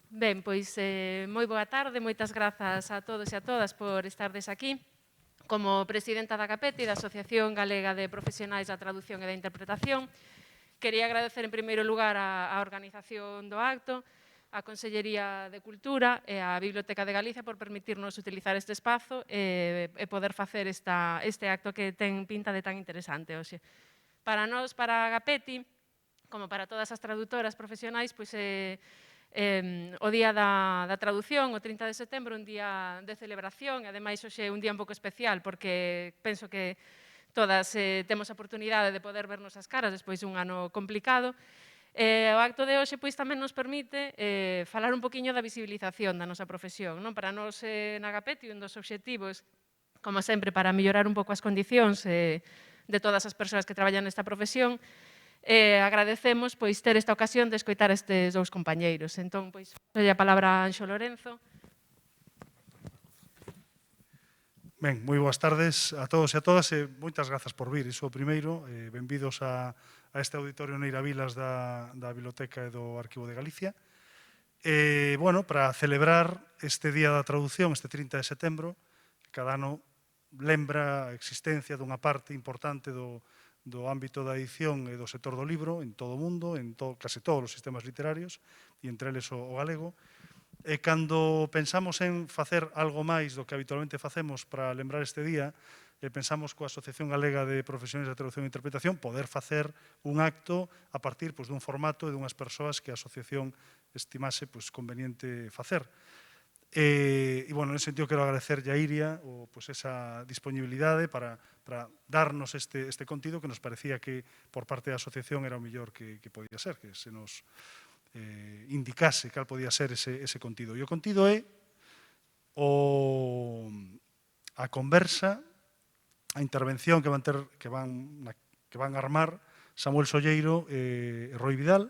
Ben, pois moi boa tarde, moitas grazas a todos e a todas por estardes aquí. Como presidenta da CAPETI, da Asociación Galega de Profesionais da Traducción e da Interpretación, quería agradecer en primeiro lugar a organización do acto, a Consellería de Cultura e a Biblioteca de Galicia por permitirnos utilizar este espazo e poder facer este acto que ten pinta de tan interesante hoxe. Para nós, para a GAPETI, como para todas as traductoras profesionais, pois o Día da Traducción, o 30 de setembro, un día de celebración, e ademais hoxe é un día un pouco especial, porque penso que todas temos a oportunidade de poder vernos as caras despois dun ano complicado. O acto de hoxe pois tamén nos permite falar un poquinho da visibilización da nosa profesión. Non? Para nós na Agapeti un dos obxectivos, como sempre, para mellorar un pouco as condicións de todas as persoas que traballan nesta profesión, agradecemos pois ter esta ocasión de escoitar estes dous compañeiros. Entón, pois, dolle a palabra a Anxo Lorenzo. Ben, moi boas tardes a todos e a todas e moitas grazas por vir. Iso primeiro, benvidos a este auditorio Neira Vilas da Biblioteca e do Arquivo de Galicia. Bueno, para celebrar este Día da Traducción, este 30 de setembro, cada ano lembra a existencia dunha parte importante do ámbito da edición e do sector do libro en todo o mundo, en case todos os sistemas literarios, e entre eles o galego. E cando pensamos en facer algo máis do que habitualmente facemos para lembrar este día, pensamos coa Asociación Galega de Profesionais de Traducción e Interpretación poder facer un acto a partir dun formato e dunhas persoas que a asociación estimase conveniente facer. E, bueno, nese sentido, quero agradecerlle a Iria esa disponibilidade para darnos este contido que nos parecía que por parte da asociación era o mellor que podía ser, que se nos indicase cal podía ser ese contido. E o contido é a conversa, a intervención que van armar Samuel Solleiro e Roi Vidal,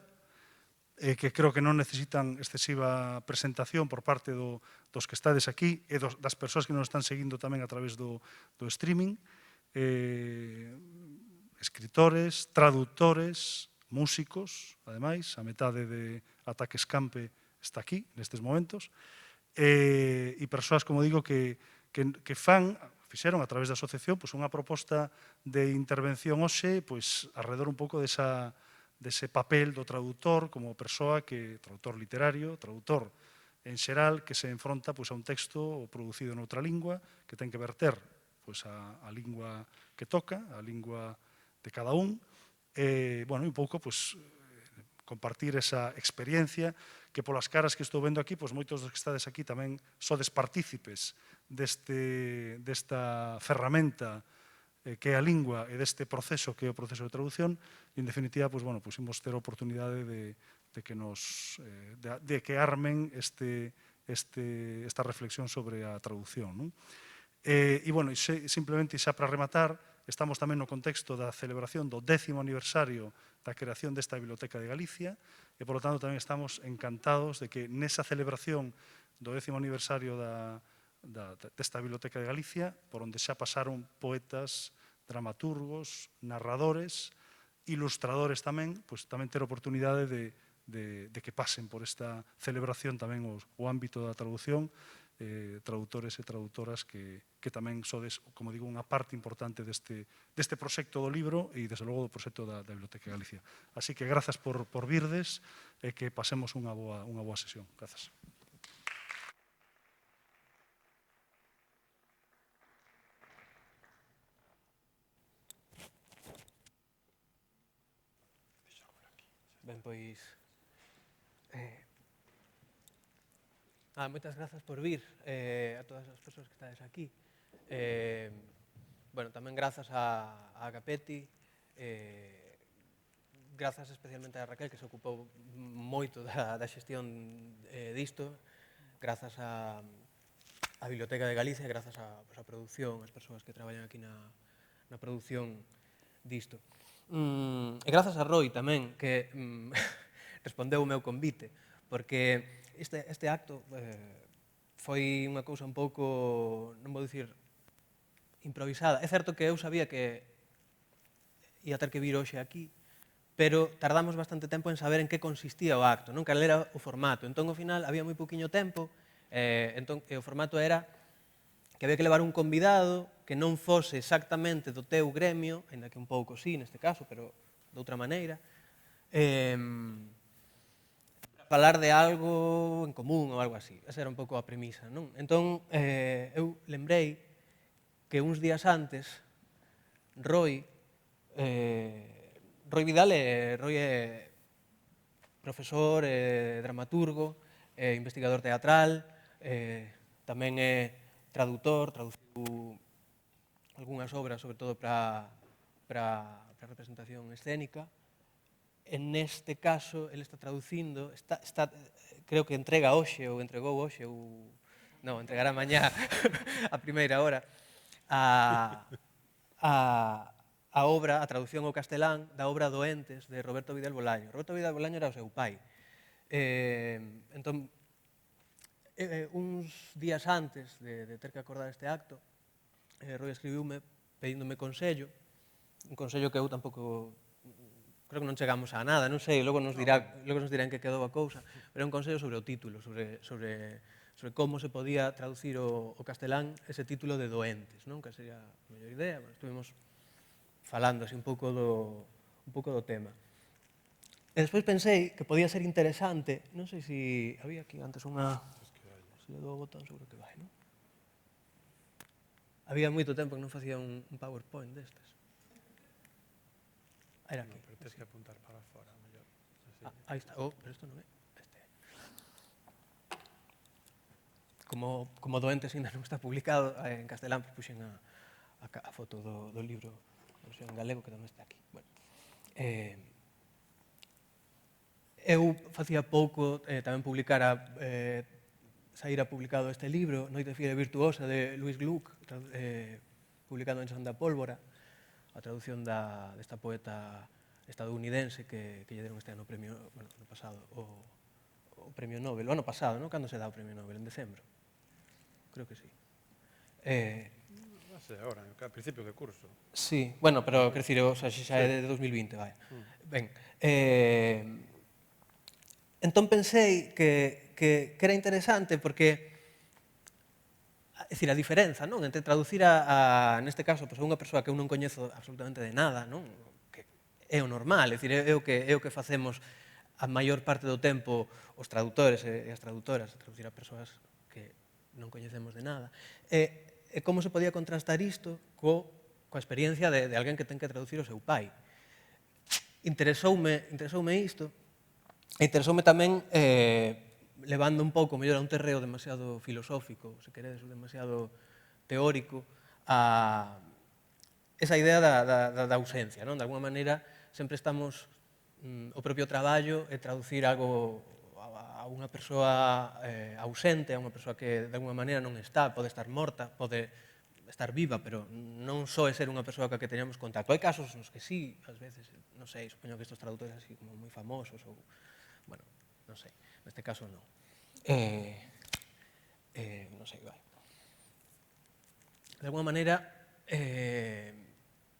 que creo que non necesitan excesiva presentación por parte dos que estades aquí e das persoas que nos están seguindo tamén a través do streaming, escritores, traductores, músicos, ademais, a metade de Ataque Escampe está aquí, nestes momentos, e persoas, como digo, que fixeron a través da asociación unha proposta de intervención hoxe alrededor un pouco dese papel do traductor como persoa traductor literario, traductor en xeral, que se enfronta a un texto producido noutra lingua, que ten que verter a lingua que toca, a lingua de cada un, e un pouco compartir esa experiencia que polas caras que estou vendo aquí, moitos dos que estades aquí tamén sodes partícipes desta ferramenta que é a lingua e deste proceso que é o proceso de traducción e, en definitiva, imos ter a oportunidade de que armen esta reflexión sobre a traducción. E, simplemente, xa para rematar, estamos tamén no contexto da celebración do 10º aniversario da creación desta Biblioteca de Galicia e, por lo tanto, tamén estamos encantados de que nesa celebración do 10º aniversario desta Biblioteca de Galicia, por onde xa pasaron poetas, dramaturgos, narradores, ilustradores tamén, tamén ter oportunidade de que pasen por esta celebración tamén o ámbito da traducción, traductores e traductoras que tamén sodes, como digo, unha parte importante deste proxecto do libro e, desde logo, do proxecto da Biblioteca de Galicia. Así que, grazas por virdes e que pasemos unha boa sesión. Grazas. Ben, pois... moitas grazas por vir a todas as persoas que estades aquí. Bueno, tamén grazas a Agapeti, grazas especialmente a Raquel, que se ocupou moito da xestión disto, grazas a Biblioteca de Galicia, grazas a produción, as persoas que traballan aquí na produción disto. E grazas a Roi tamén, que respondeu o meu convite, porque este acto foi unha cousa un pouco, non vou dicir, improvisada. É certo que eu sabía que ia ter que vir hoxe aquí, pero tardamos bastante tempo en saber en que consistía o acto, non? Cal era o formato. Entón, ao final, había moi pouquiño tempo, entón, o formato era que había que levar un convidado que non fose exactamente do teu gremio, ainda que un pouco sí, neste caso, pero de outra maneira, para falar de algo en común ou algo así. Esa era un pouco a premisa, non? Entón, eu lembrei que uns días antes, Roy Vidal é profesor, dramaturgo, investigador teatral, tamén é traductor, traduciu algunhas obras, sobre todo para representación escénica. En este caso, ele está traducindo, creo que entrega hoxe, ou entregou hoxe, ou non, entregará mañá a primeira hora, a obra, a traducción ao castelán da obra Doentes de Roberto Vidal Bolaño. Roberto Vidal Bolaño era o seu pai. Entón, uns días antes de ter que acordar este acto, Roy escribiume pedíndome consello, un consello que eu tampouco, creo que non chegamos a nada, non sei, logo nos dirán que quedou a cousa, pero é un consello sobre o título, sobre como se podía traducir o castelán ese título de Doentes, non? Que sería a mellor idea. Bueno, estuvimos falando así un pouco do tema. E despois pensei que podía ser interesante, non sei se había aquí antes unha... Se le dou o botón seguro que vai, non? Había moito tempo que non facía un PowerPoint destes. Era aquí. Pero tens que apuntar para fora, mellor. Aí está. Oh, pero isto non é. Este. Como Doentes ainda non está publicado en castelán, puxen a foto do libro en galego que tamén está aquí. Bueno, eu facía pouco tamén saíra publicado este libro, Noite fría e virtuosa, de Louis Gluck, publicado en Santa Pólvora, a traducción desta poeta estadounidense que lle deron este ano o premio, bueno, ano pasado, o premio Nobel, o ano pasado, non? Cando se dá o premio Nobel? En decembro? Creo que sí. Non sei, agora, a principio de curso. Sí, bueno, pero, quer dicir, xa é de 2020, vai. Ben, entón pensei que era interesante porque, é dicir, a diferenza, non? Entre traducir neste caso, a unha persoa que eu non coñezo absolutamente de nada, non? Que é o normal, é dicir, é o que facemos a maior parte do tempo os traductores e as traductoras, traducir a persoas que non coñecemos de nada. E como se podía contrastar isto coa experiencia de alguén que ten que traducir o seu pai. Interesoume isto, e interesoume tamén levando un pouco mellor a un terreo demasiado filosófico, se queredes, demasiado teórico, a esa idea da ausencia, non? De alguma maneira, sempre estamos o propio traballo e traducir algo a unha persoa ausente, a unha persoa que de alguma maneira non está, pode estar morta, pode estar viva, pero non só é ser unha persoa coa que teñamos contacto. Hai casos nos que sí, ás veces, non sei, supoño que estes traductores así como moi famosos ou, bueno, non sei, neste caso non. Non sei, vai. De alguma maneira,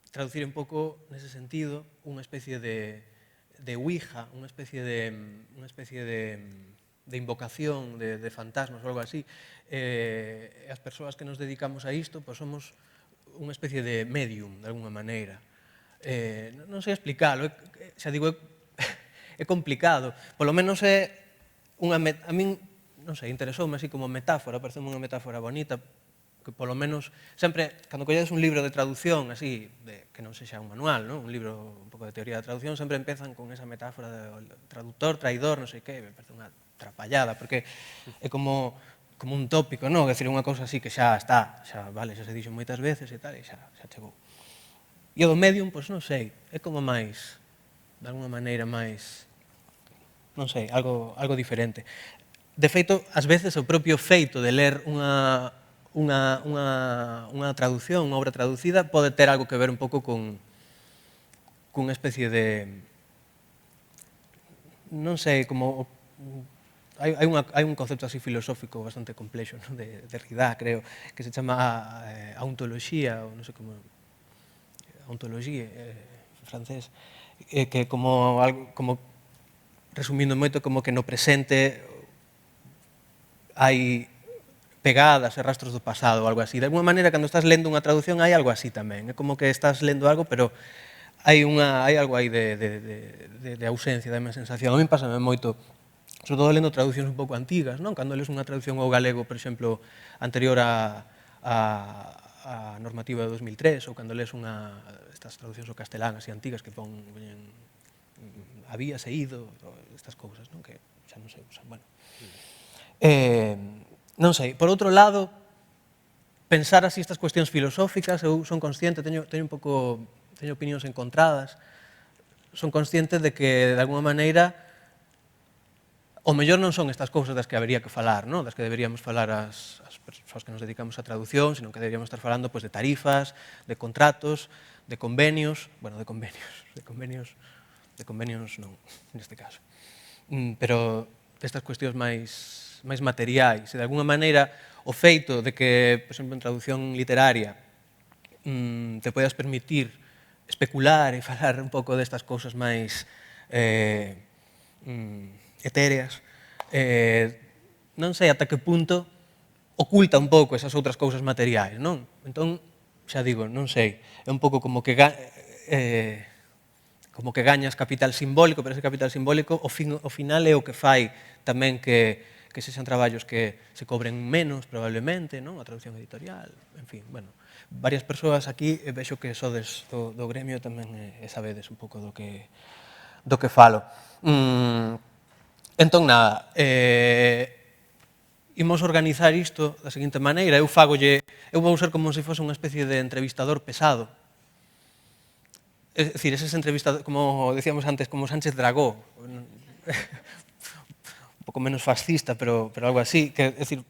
traducir un pouco, nese sentido, unha especie de ouija, unha especie de invocación de fantasmas ou algo así. As persoas que nos dedicamos a isto, pois somos unha especie de medium, de alguma maneira. Non sei explicalo, xa digo, é complicado. Polo menos é unha... A min, non sei, interesoume así como metáfora, parece unha metáfora bonita, que polo menos sempre, cando colledes un libro de traducción, así, que non sexa un manual, non? Un libro un pouco de teoría de traducción, sempre empezan con esa metáfora de traductor, traidor, non sei que, me parece unha trapallada, porque é como un tópico, non? É dicir, unha cousa así que xa está, xa vale, xa se dixo moitas veces e tal, e xa chegou. E o do medium, pois non sei, é como máis, de alguma maneira máis, non sei, algo diferente. De feito, ás veces o propio feito de ler unha traducción, unha obra traducida, pode ter algo que ver un pouco cunha especie de... Non sei, como... Hai un concepto así filosófico bastante complexo, non? De Derrida, creo, que se chama ontoloxía, ou non sei como... Ontologie, en francés. que como resumindo moito, como que no presente hai pegadas e rastros do pasado ou algo así. De alguma maneira, cando estás lendo unha traducción, hai algo así tamén. É como que estás lendo algo, pero hai algo aí de ausencia, da mesma sensación. A mí pásame moito, sobre todo lendo traduccións un pouco antigas, non? Cando lees unha traducción ao galego, por exemplo, anterior a normativa de 2003, ou cando lees estas traduccións ao castelán así antigas que poñen habíase ido, estas cousas, non? Que xa non sei, bueno. Non sei, por outro lado, pensar así estas cuestións filosóficas, eu son consciente, teño opinións encontradas, son consciente de que, de alguma maneira, o mellor non son estas cousas das que habería que falar, non? Das que deberíamos falar as persoas que nos dedicamos á traducción, sino que deberíamos estar falando de tarifas, de contratos, de convenios, non, neste caso. Pero estas cuestións máis materiais, e de alguna maneira o feito de que, por exemplo, en traducción literaria te podes permitir especular e falar un pouco destas cousas máis etéreas, non sei ata que punto oculta un pouco esas outras cousas materiais, non? Entón, xa digo, non sei, é un pouco como que gañas capital simbólico, pero ese capital simbólico ao final é o que fai tamén que sexan traballos que se cobren menos, probablemente, non? A traducción editorial, en fin, bueno, varias persoas aquí vexo que sodes do gremio tamén e sabedes un pouco do que falo. Entón, nada, imos organizar isto da seguinte maneira, eu vou ser como se fose unha especie de entrevistador pesado. É dicir, eses entrevistadores, como decíamos antes, como Sánchez Dragó, un pouco menos fascista, pero algo así, que, é dicir,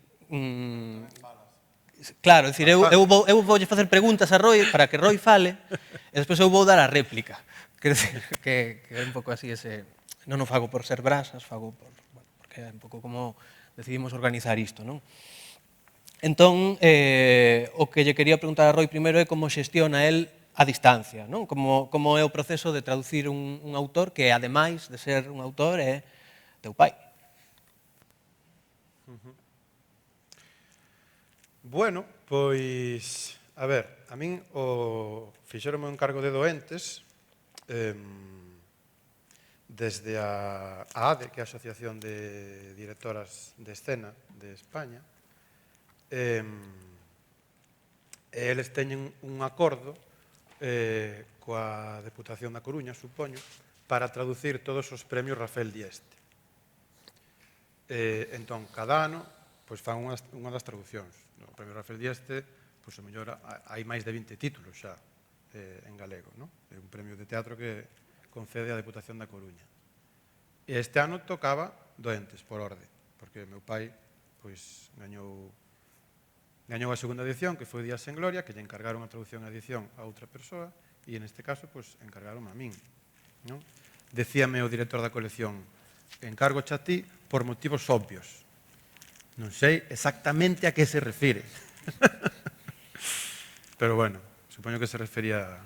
claro, é dicir, eu voulle facer preguntas a Roi para que Roi fale, e despois eu vou dar a réplica. Quer dizer, que é un pouco así ese... Non o fago por ser brasas, fago porque é un pouco como decidimos organizar isto, non? Entón, o que lle quería preguntar a Roi primeiro é como xestiona el a distancia, non? Como é o proceso de traducir un autor que, ademais de ser un autor, é teu pai. Bueno, pois, a ver, a min fixeronme un encargo de doentes desde a ADE, que é a Asociación de Directoras de Escena de España, e eles teñen un acordo coa Deputación da Coruña, supoño, para traducir todos os premios Rafael Dieste. Entón, cada ano, fan unha das traduccións. No premio Rafael Dieste, a mellor hai máis de 20 títulos xa en galego, non? É un premio de teatro que concede a Deputación da Coruña. E este ano tocaba doentes, por orde, porque meu pai gañou a segunda edición, que foi Días en Gloria, que lle encargaron a traducción e edición a outra persoa, e neste caso, encargaron a min. Decíame o director da colección, encargo a ti por motivos obvios. Non sei exactamente a que se refire. Pero bueno, supoño que se refería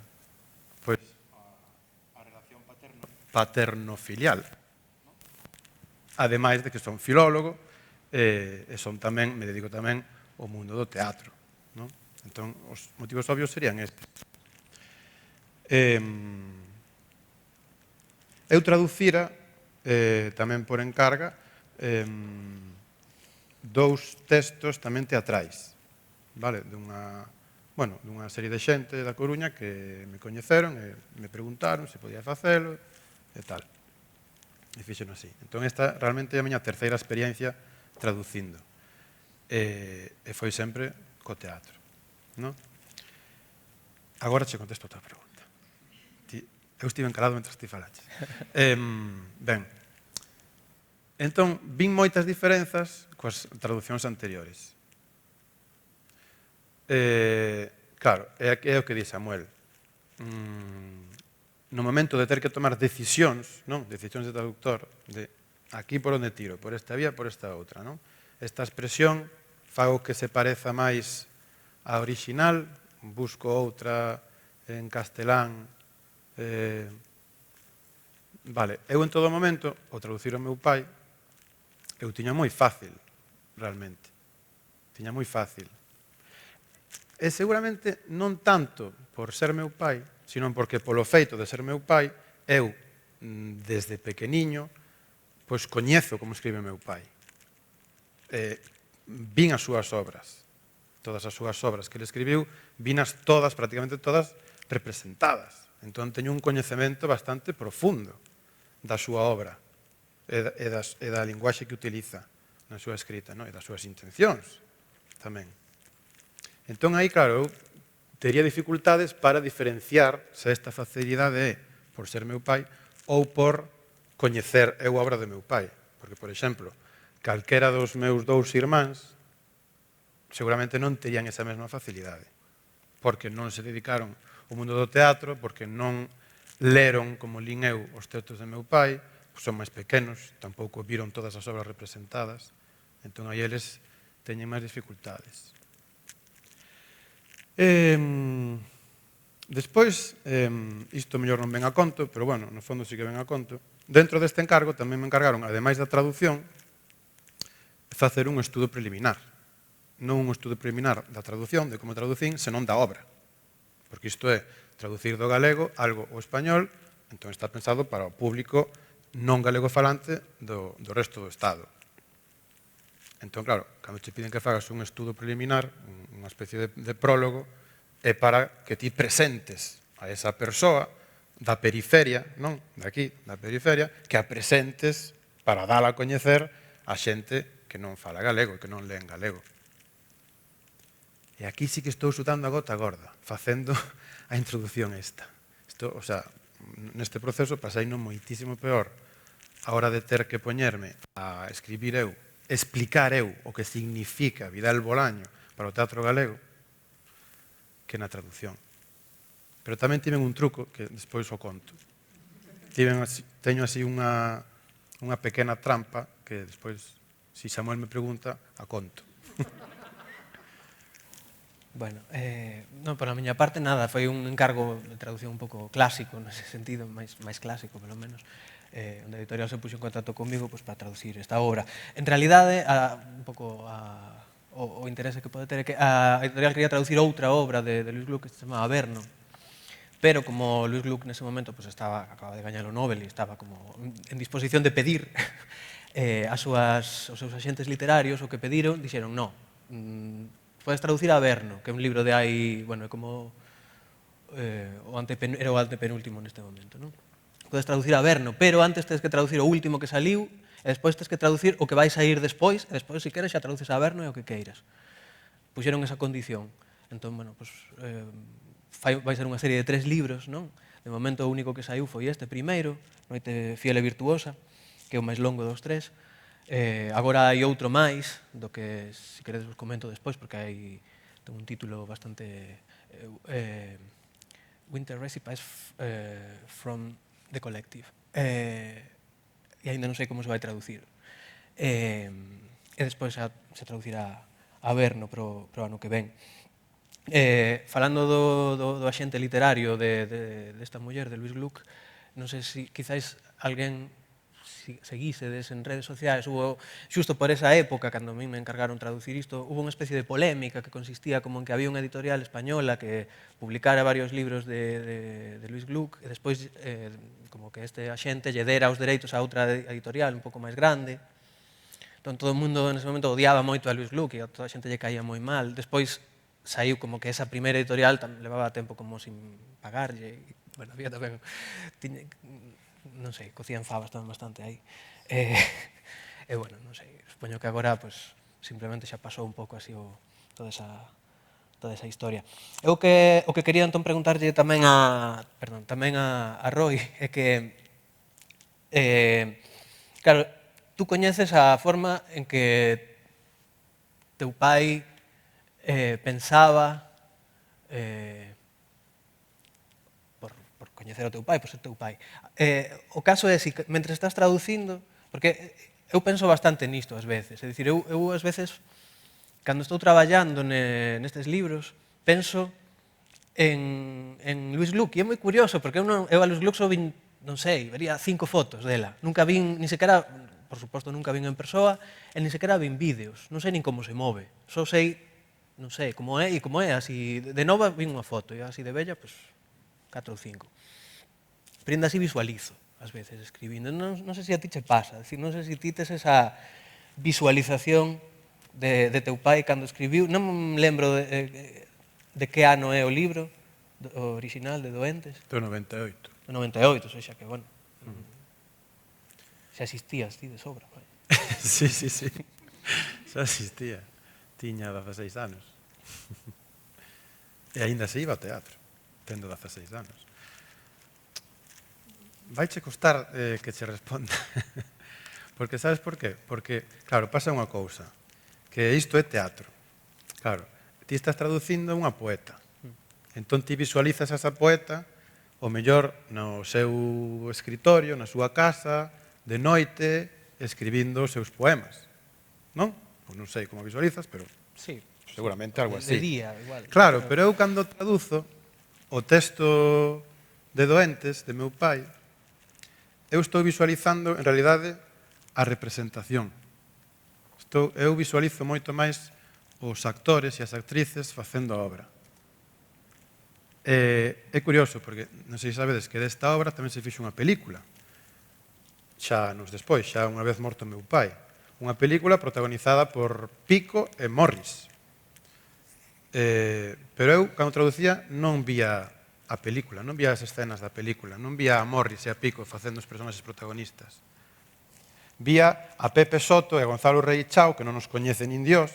a relación paterno-filial. Ademais de que son filólogo e me dedico tamén ao mundo do teatro. Entón, os motivos obvios serían estes. Eu traducira, tamén por encarga, dous textos tamén teatrais, dunha serie de xente da Coruña que me coñeceron e me preguntaron se podía facelo e tal. E fixeno así. Entón, esta realmente é a miña terceira experiencia traducindo. E foi sempre co teatro. Agora che contesto a tua pregunta. Eu estive encalado mentre ti falaches. Ben, entón, vin moitas diferenzas coas traduccións anteriores. Claro, é o que di Samuel. No momento de ter que tomar decisións de traductor, de aquí por onde tiro, por esta vía, por esta outra. Esta expresión fago que se pareza máis a original, busco outra en castelán Vale, eu en todo momento, ao traducir o meu pai, eu tiña moi fácil, realmente. Tiña moi fácil. E seguramente non tanto por ser meu pai, sino porque polo feito de ser meu pai, eu, desde pequeniño, pois coñezo como escribe meu pai. Vin as súas obras, todas as súas obras que ele escribiu, vinas todas, prácticamente todas, representadas. Entón, teño un coñecemento bastante profundo da súa obra e da linguaxe que utiliza na súa escrita, e das súas intencións tamén. Entón, aí, claro, eu tería dificultades para diferenciar se esta facilidade é por ser meu pai ou por coñecer eu a obra de meu pai. Porque, por exemplo, calquera dos meus dous irmáns seguramente non terían esa mesma facilidade, porque non se dedicaron ao mundo do teatro, porque non leron, como lín eu, os textos de meu pai, son máis pequenos, tampouco viron todas as obras representadas, entón aí eles teñen máis dificultades. Despois, isto mellor non ven a conto, pero bueno, no fondo sí que ven a conto. Dentro deste encargo tamén me encargaron, ademais da traducción, facer un estudo preliminar. Non un estudo preliminar da traducción, de como traducín, senón da obra. Porque isto é traducir do galego algo ao español, entón está pensado para o público non galego falante do resto do Estado. Entón, claro, cando che piden que fagas un estudo preliminar, unha especie de prólogo, é para que ti presentes a esa persoa da periferia, non? Daqui, da periferia, que a presentes para dala a coñecer a xente que non fala galego, que non lee en galego. E aquí sí que estou xutando a gota gorda, facendo a introducción esta. Isto, o sea, neste proceso pasei non moitísimo peor a hora de ter que poñerme a escribir eu, explicar eu o que significa Vidal Bolaño para o teatro galego que na traducción. Pero tamén tiven un truco que despois o conto. Teño así unha pequena trampa que despois, se Samuel me pregunta, a conto. Bueno, non, por a miña parte nada, foi un encargo de traducción un pouco clásico, nese sentido, máis clásico, pelo menos, onde a editorial se puxo en contacto comigo para traducir esta obra. En realidade, un pouco o interese que pode ter é que a editorial quería traducir outra obra de Luis Gluck que se chamaba Averno, pero como Luis Gluck nese momento acaba de gañar o Nobel e estaba como en disposición de pedir aos seus axentes literarios o que pediron, dixeron, no, podes traducir Averno, que é un libro de hai, bueno, é como era o antepenúltimo neste momento, non? Podes traducir Averno, pero antes tens que traducir o último que saliu e despois tens que traducir o que vai sair despois, e despois, se queres, xa traduces a Averno e o que queiras. Puxeron esa condición. Entón, bueno, pues, vai ser unha serie de 3 libros, non? De momento, o único que saiu foi este primeiro, Noite fiel e virtuosa, que é o máis longo dos 3. Agora hai outro máis, do que, se queredes, vos comento despois, porque ten un título bastante... Winter Recipes from the Collective. E ainda non sei como se vai traducir. E despois se traducirá a Averno pro ano que ven. Falando do axente literario desta muller, de Luis Gluck, non sei se quizáis alguén seguísedes en redes sociais, hubo, xusto por esa época, cando a mí me encargaron traducir isto, hubo unha especie de polémica que consistía como en que había unha editorial española que publicara varios libros de Luis Gluck e despois como que este axente lle dera os dereitos a outra editorial un pouco máis grande. Entón todo o mundo nese momento odiaba moito a Luis Gluck e a toda a xente lle caía moi mal. Despois saiu como que esa primeira editorial levaba tempo como sin pagarlle. Bueno, había tamén... non sei, cocían fabas tamén bastante aí. E bueno, non sei, supoño que agora pues, simplemente xa pasou un pouco así toda esa historia. O que quería entón preguntarlle tamén a Roy é que, claro, tú coñeces a forma en que teu pai pensaba por coñecer o teu pai, por ser teu pai. O caso é, si mentre estás traducindo, porque eu penso bastante nisto ás veces, é dicir, eu ás veces, cando estou traballando nestes libros, penso en Luis Gluck, e é moi curioso, porque eu a Luis Gluck sou non sei, vería 5 fotos dela. Nunca vin, ni sequera, por suposto, nunca vin en persoa, e ni sequera vin vídeos. Non sei nin como se move. Só sei, non sei, como é, e como é, así, de nova vin unha foto, e así de bella, pois, 4 ou 5. Pero ainda así visualizo, ás veces, escribindo. Non sei se a ti che pasa, decir, non sei se ti tes esa visualización de teu pai cando escribiu. Non me lembro de que ano é o libro, o original de Doentes. Do 98. Do 98, ou seja, que, bueno, xa existías ti de sobra. Vai. Sí. Xa existía. Tiña 16 anos. E aínda se iba ao teatro, tendo 16 anos. Vaiche costar que che responda. Porque sabes por qué? Porque, claro, pasa unha cousa, que isto é teatro. Claro, ti estás traducindo unha poeta. Entón ti visualizas a esa poeta, o mellor no seu escritorio, na súa casa, de noite, escribindo os seus poemas. Non? Pois non sei como visualizas, pero Sí. seguramente algo así. De día, igual. Claro, pero eu cando traduzo o texto de Doentes, de meu pai, eu estou visualizando, en realidade, a representación. Eu visualizo moito máis os actores e as actrices facendo a obra. É curioso, porque non sei se sabedes que desta obra tamén se fixo unha película, xa anos despois, xa unha vez morto meu pai. Unha película protagonizada por Pico e Morris. Pero eu, cando traducía, non vía a película, non vía as escenas da película, non vía a Morris e a Pico facendo os personaxes protagonistas. Vía a Pepe Soto e a Gonzalo Reichao, que non nos coñece nin Dios,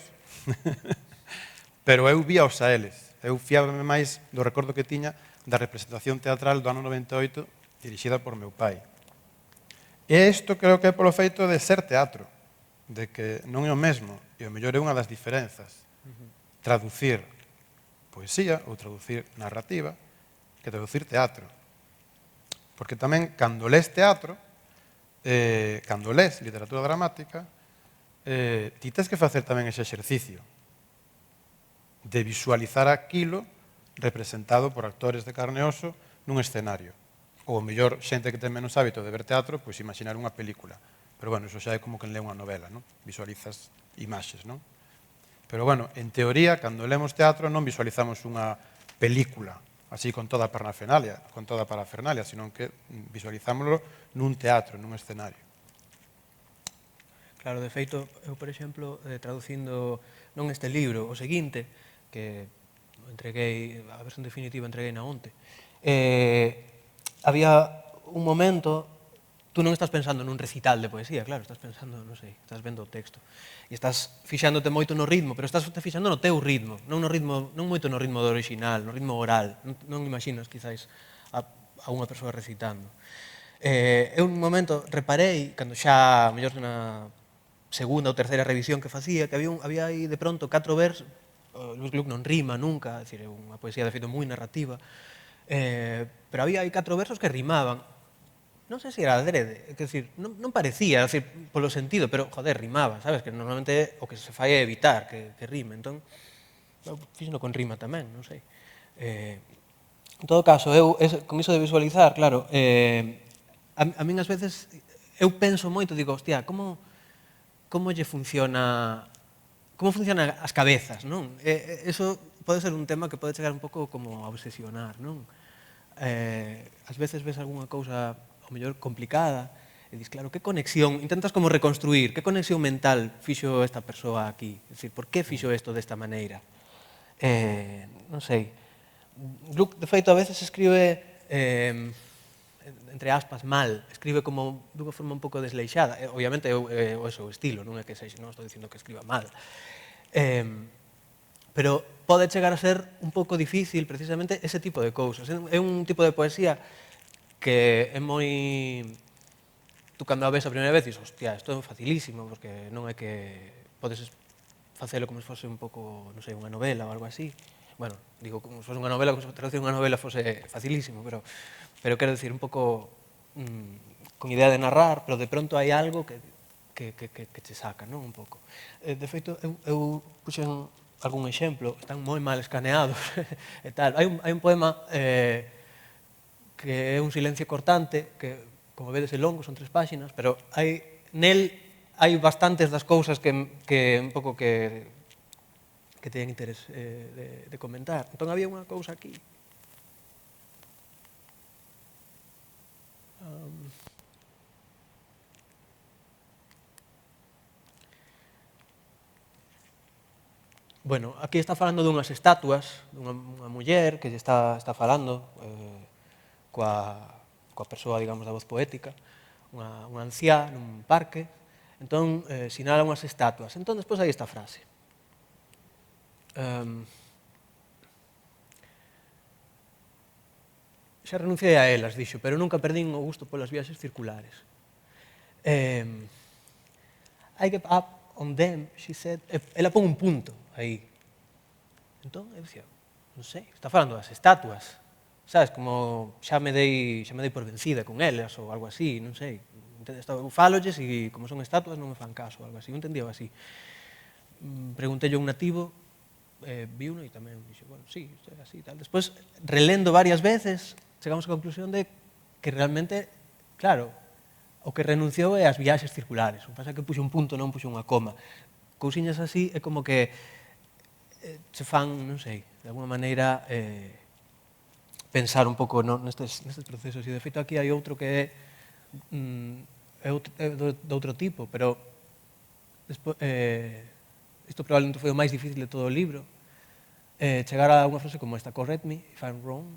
pero eu vía os a eles. Eu fiábame máis do recordo que tiña da representación teatral do ano 98 dirixida por meu pai. E isto creo que é polo feito de ser teatro, de que non é o mesmo, e o mellor é unha das diferenzas. Traducir poesía ou traducir narrativa que traducir teatro. Porque tamén, cando lés teatro, cando lés literatura dramática, ti tens que facer tamén ese exercicio de visualizar aquilo representado por actores de carne e oso nun escenario. Ou, mellor, xente que ten menos hábito de ver teatro, pois imaginar unha película. Pero, bueno, iso xa é como que lê unha novela, non? Visualizas imaxes, non? Pero, bueno, en teoría, cando lemos teatro non visualizamos unha película, así con toda a parafernalia, sino que visualizámoslo nun teatro, nun escenario. Claro, de feito, eu, por exemplo, traducindo non este libro, o seguinte, que entreguei, a versión definitiva entreguei na onte, había un momento, tú non estás pensando nun recital de poesía, claro, estás pensando, non sei, estás vendo o texto, e estás fixándote moito no ritmo, pero estás fixando no teu ritmo, non moito no ritmo do original, no ritmo oral, non imaginas, quizáis, a unha persoa recitando. Eu, un momento, reparei, cando xa, mellor na segunda ou terceira revisión que facía, que había aí de pronto 4 versos. Luis Gluck non rima nunca, é dicir, é unha poesía de feito moi narrativa, pero había aí 4 versos que rimaban. Non sei se era adrede, é dicir, non parecía, é dicir, polo sentido, pero, joder, rimaba, sabes? Que normalmente o que se fai é evitar que rime, entón, fíxeno con rima tamén, non sei. En todo caso, eu, con iso de visualizar, claro, a min ás veces, eu penso moito, digo, hostia, como lle funciona... Como funcionan as cabezas, non? Eso pode ser un tema que pode chegar un pouco como a obsesionar, non? Ás veces ves algunha cousa, ao mellor, complicada, e dis, claro, que conexión, intentas como reconstruir, que conexión mental fixo esta persoa aquí? É dicir, por que fixo isto desta maneira? Non sei. Gluck, de feito, a veces escribe, entre aspas, mal, escribe como dunha forma un pouco desleixada. Obviamente é o seu estilo, non é que sexa, non estou dicindo que escriba mal. Pero pode chegar a ser un pouco difícil precisamente ese tipo de cousas. É un tipo de poesía que é moi... Tú cando a ves a primeira vez dices, hostia, isto é facilísimo, porque non é que podes facelo como se fose un pouco, non sei, unha novela ou algo así. Bueno, digo, como se fose unha novela, como se traducir unha novela fose facilísimo, pero quero dicir, un pouco con idea de narrar, pero de pronto hai algo que che saca, non? Un pouco. De feito, eu puxen algún exemplo, están moi mal escaneados e tal. Hai un poema que é un silencio cortante, que, como vedes, é longo, son 3 páxinas, pero nel hai bastantes das cousas que un pouco que teñen interés de comentar. Entón, había unha cousa aquí. Bueno, aquí está falando dunhas estatuas, dunha muller que está falando coa persoa, digamos, da voz poética, unha anciá nun parque, entón sinala unhas estatuas. Entón, despois hai esta frase. Xa renunciei a elas, dixo, pero nunca perdín o gusto polas viaxes circulares. I gave up on them, she said. Ela pon un punto aí. Entón, eu dicía, non sei, está falando das estatuas, sabes, como xa me dei por vencida con elas ou algo así, non sei. Eu falolles e como son estatuas non me fan caso, algo así, eu entendía así. Preguntei a un nativo, vi uno e tamén dixo, bueno, sí, é así, tal. Despois, relendo varias veces, chegamos á conclusión de que realmente, claro, o que renunciou é as viaxes circulares. O que pasa é que puxo un punto, non puxo unha coma. Cousiñas así é como que se fan, non sei, de alguma maneira pensar un pouco nestes procesos. E de feito aquí hai outro que é de outro tipo, pero isto probablemente foi o máis difícil de todo o libro, chegar a unha frase como esta: correct me if I'm wrong,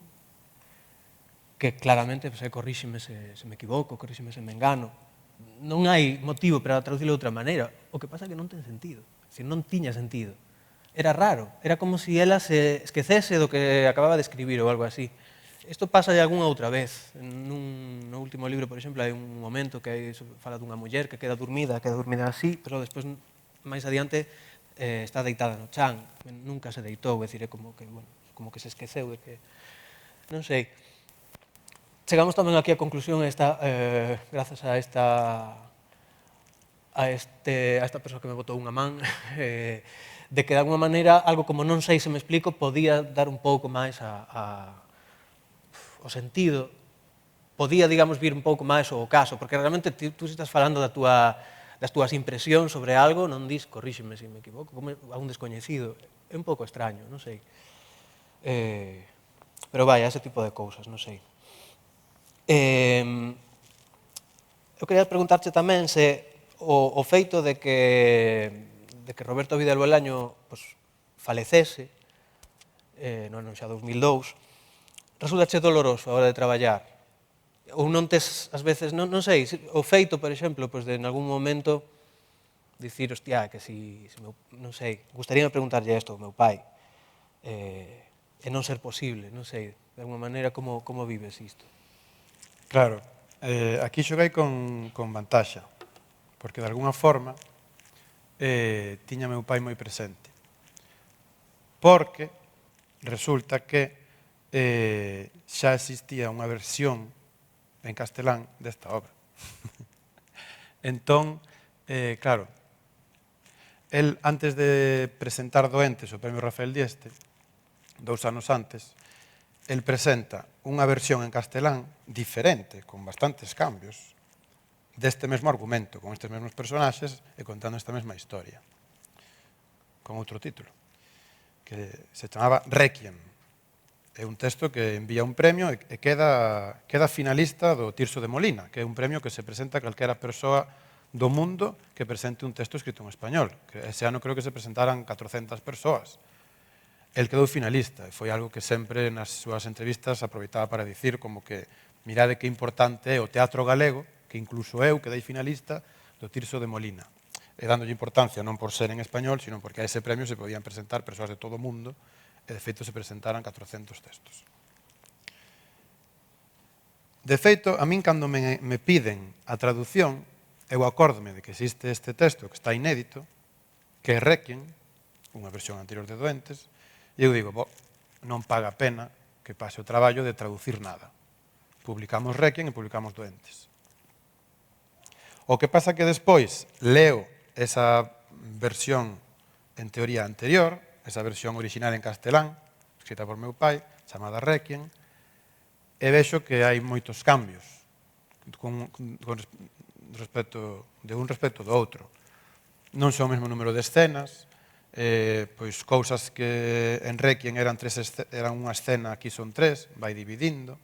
que claramente corríxeme se me equivoco, corríxeme se me engano. Non hai motivo para traducirlo de outra maneira. O que pasa é que non ten sentido. É dicir, non tiña sentido. Era raro. Era como se ela se esquecese do que acababa de escribir ou algo así. Isto pasa de algunha outra vez. No último libro, por exemplo, hai un momento que fala dunha muller que queda dormida así, pero despois, máis adiante, está deitada no chan. Nunca se deitou, é dicir, é como que se esqueceu de que... Non sei. Chegamos tamén aquí a conclusión grazas a esta persoa que me botou unha man, de que de alguma maneira algo como non sei se me explico podía dar un pouco máis o sentido, podía, digamos, vir un pouco máis o caso, porque realmente tú estás falando das túas impresións sobre algo, non dis, corríxeme se me equivoco, como a un descoñecido. É un pouco extraño, non sei. Pero vai, ese tipo de cousas, non sei. Eu quería preguntarche tamén se o feito de que Roberto Vidal Bolaño falecese no ano xa 2002 resultache doloroso a hora de traballar, ou non tes, ás veces, non sei, o feito, por exemplo, de en algún momento dicir, hostia, que si non sei, gustaríame preguntarlle isto ao meu pai, e non ser posible, non sei, de alguma maneira, como vives isto? Claro, aquí xoguei con vantaxa, porque de alguna forma tiña meu pai moi presente. Porque resulta que xa existía unha versión en castelán desta obra. Entón, claro, el, antes de presentar Doentes o Premio Rafael Dieste, 2 anos antes, el presenta unha versión en castelán diferente, con bastantes cambios, deste mesmo argumento, con estes mesmos personaxes e contando esta mesma historia, con outro título, que se chamaba Requiem. É un texto que envía un premio e queda finalista do Tirso de Molina, que é un premio que se presenta a calquera persoa do mundo que presente un texto escrito en español. Ese ano creo que se presentaran 400 persoas. El quedou finalista e foi algo que sempre nas súas entrevistas aproveitaba para dicir como que mirade que importante é o teatro galego, que incluso eu quedei finalista do Tirso de Molina. E dándolle importancia non por ser en español, sino porque a ese premio se podían presentar persoas de todo o mundo e de feito se presentaran 400 textos. De feito, a min cando me piden a traducción, eu acórdome de que existe este texto que está inédito, que é Requiem, unha versión anterior de Doentes, e eu digo, non paga pena que pase o traballo de traducir nada. Publicamos Requiem e publicamos Doentes. O que pasa que despois leo esa versión en teoría anterior, esa versión original en castelán, escrita por meu pai, chamada Requiem, e vexo que hai moitos cambios de un respecto do outro. Non son o mesmo número de escenas, pois cousas que en Requiem eran unha escena, aquí son 3, vai dividindo.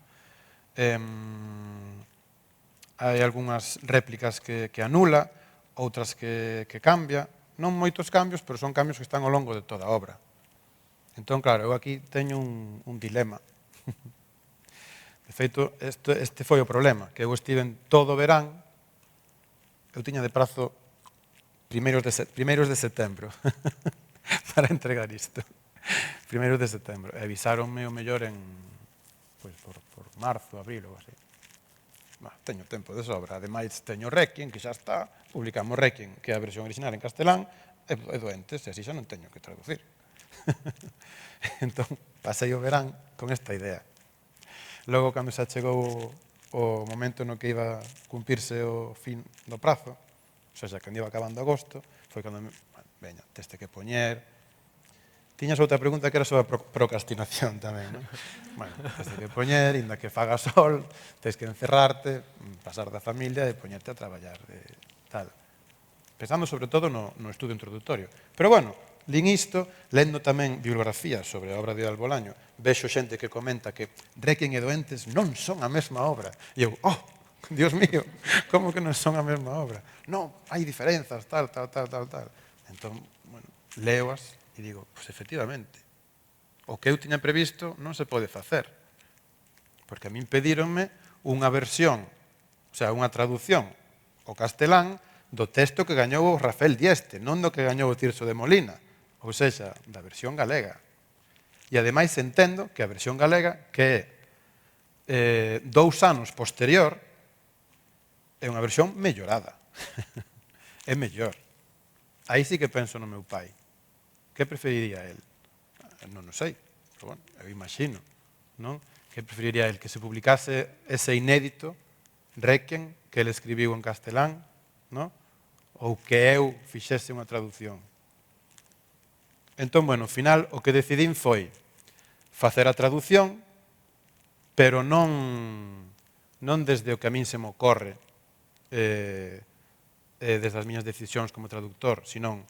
Hai algunhas réplicas que anula, outras que cambia. Non moitos cambios, pero son cambios que están ao longo de toda a obra. Entón, claro, eu aquí teño un dilema. De feito, este foi o problema, que eu estive en todo o verán, eu tiña de prazo primeiros de setembro para entregar isto. Primeiros de setembro. E avisáronme o mellor en por marzo, abril ou así. Teño tempo de sobra. Ademais, teño Requiem, que xa está. Publicamos Requiem, que é a versión original en castelán, e Doentes, e así xa non teño que traducir. Entón, pasei o verán con esta idea. Logo, cando xa chegou o momento no que iba a cumprirse o fin do prazo, xa cando iba acabando agosto, foi cando, veña, teste que poñer. Tiñas outra pregunta que era sobre a procrastinación tamén, non? Bueno, teste que poñer, inda que faga sol, tens que encerrarte, pasar da familia e poñerte a traballar, tal. Pensando sobre todo no estudo introductorio. Pero bueno, lin isto, lendo tamén bibliografías sobre a obra de Albolaño, vexo xente que comenta que Requiem e Doentes non son a mesma obra. E eu, Dios mío, como que non son a mesma obra? Non, hai diferenzas, tal. Entón, bueno, leoas e digo, pois efectivamente, o que eu tiña previsto non se pode facer. Porque a min pedíronme unha versión, o sea, unha traducción ao castelán do texto que gañou o Rafael Dieste, non do que gañou o Tirso de Molina, ou seja, da versión galega. E ademais entendo que a versión galega, que é 2 anos posterior, é unha versión mellorada. É mellor. Aí sí que penso no meu pai. Que preferiría el? Non o sei, pero bueno, eu imagino, non? Que preferiría el? Que se publicase ese inédito, Requiem, que ele escribiu en castelán, non? Ou que eu fixese unha traducción. Entón, bueno, ao final, o que decidín foi facer a traducción, pero non desde o que a min se me ocorre, desde as miñas decisións como traductor, senón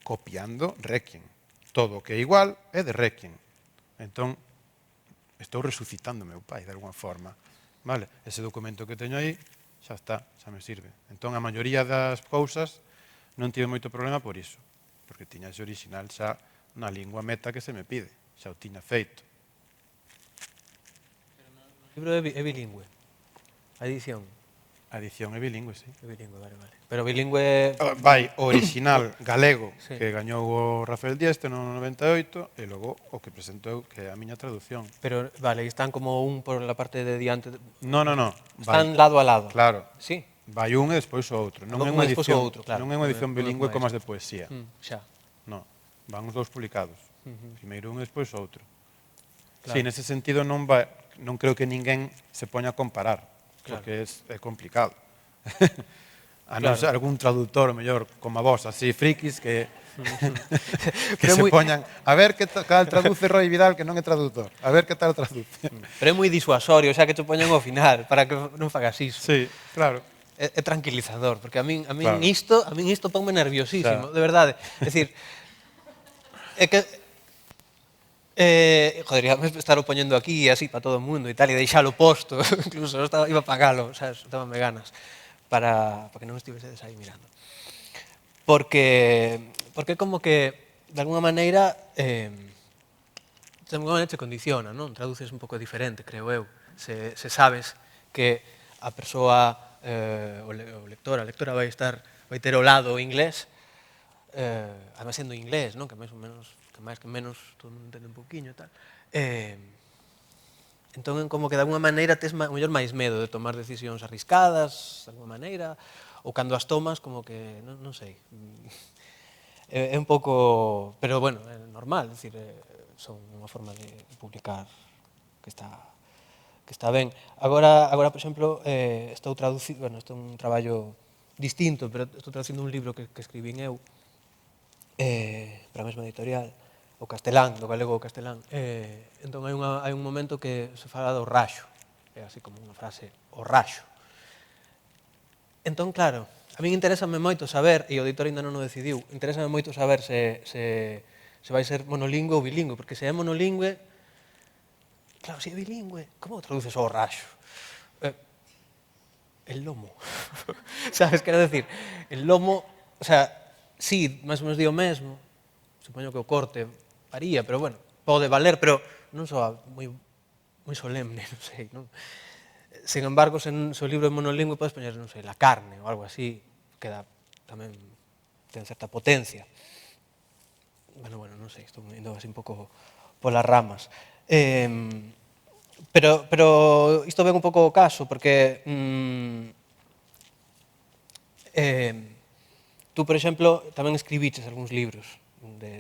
copiando Requiem. Todo o que é igual é de Requiem. Entón, estou resucitando o meu pai, de alguma forma. Vale? Ese documento que teño aí, xa está, xa me sirve. Entón, a maioría das cousas non tive moito problema por iso, porque tiña ese original xa na lingua meta que se me pide, xa o tiña feito. O libro é bilingüe, a edición. A edición é bilingüe, sí. É bilingüe, vale. Pero bilingüe... Vai o original galego, Sí. que gañou o Rafael Dieste no 98, e logo o que presentou, que é a miña traducción. Pero, vale, están como un por la parte de diante... No. Están lado a lado. Claro. Sí. Vai un e despois o outro. Non é Un unha e despois edición, o outro, claro. non é unha edición Non é bilingüe como como as de poesía. Xa. No, van os dous publicados. Primeiro un e despois o outro. Claro. Sí, nese sentido non creo que ninguén se poña a comparar, porque é complicado. A non ser algún traductor, mellor, como a vos, así frikis, que se poñan a ver que tal traduce Roy Vidal, que non é traductor, a ver que tal traduce. Pero é moi disuasorio, xa que te poñan ao final, para que non fagas iso. Sí, claro. É tranquilizador, porque a min Claro. isto ponme nerviosísimo, de verdade. É dicir, é que joder, ia estar o poñendo aquí así para todo o mundo e tal, e deixalo posto, incluso iba a pagalo, sabes, dábame ganas para que non estivesedes aí mirando. Porque como que de alguna maneira te condiciona, non? Traduces un pouco diferente, creo eu. Se sabes que a persoa o lector, a lectora vai ter o lado inglés, además sendo inglés, non? Que máis ou menos, que máis que menos todo mundo entende un pouquiño e tal. Entón, como que de alguna maneira tes mellor máis medo de tomar decisións arriscadas, de alguna maneira, ou cando as tomas, como que, non sei. É un pouco, pero bueno, é normal, é dicir, son unha forma de publicar que está ben. Agora, por exemplo, estou traducindo, bueno, isto é un traballo distinto, pero estou traducindo un libro que escribín eu para a mesma editorial, o castelán, do galego ao castelán. Entón hai un momento que se fala do raxo, é así como unha frase, o raxo. Entón, claro, a min interésame moito saber, e o editor ainda non o decidiu, interésame moito saber se vai ser monolingüe ou bilingüe, porque se é monolingüe, claro, se é bilingüe, como traduces o raxo? El lomo. Sabes, quero decir, el lomo, o sea, sí, máis ou menos di o mesmo, supoño que o corte varía, pero bueno, pode valer, pero non soa moi solemne, non sei, non? Sin embargo, se o libro é monolingüe, podes poñer, non sei, la carne ou algo así, queda tamén, ten certa potencia. Bueno, non sei, estou indo así un pouco polas ramas. Pero isto ven un pouco o caso, porque tú, por exemplo, tamén escribiches algúns libros,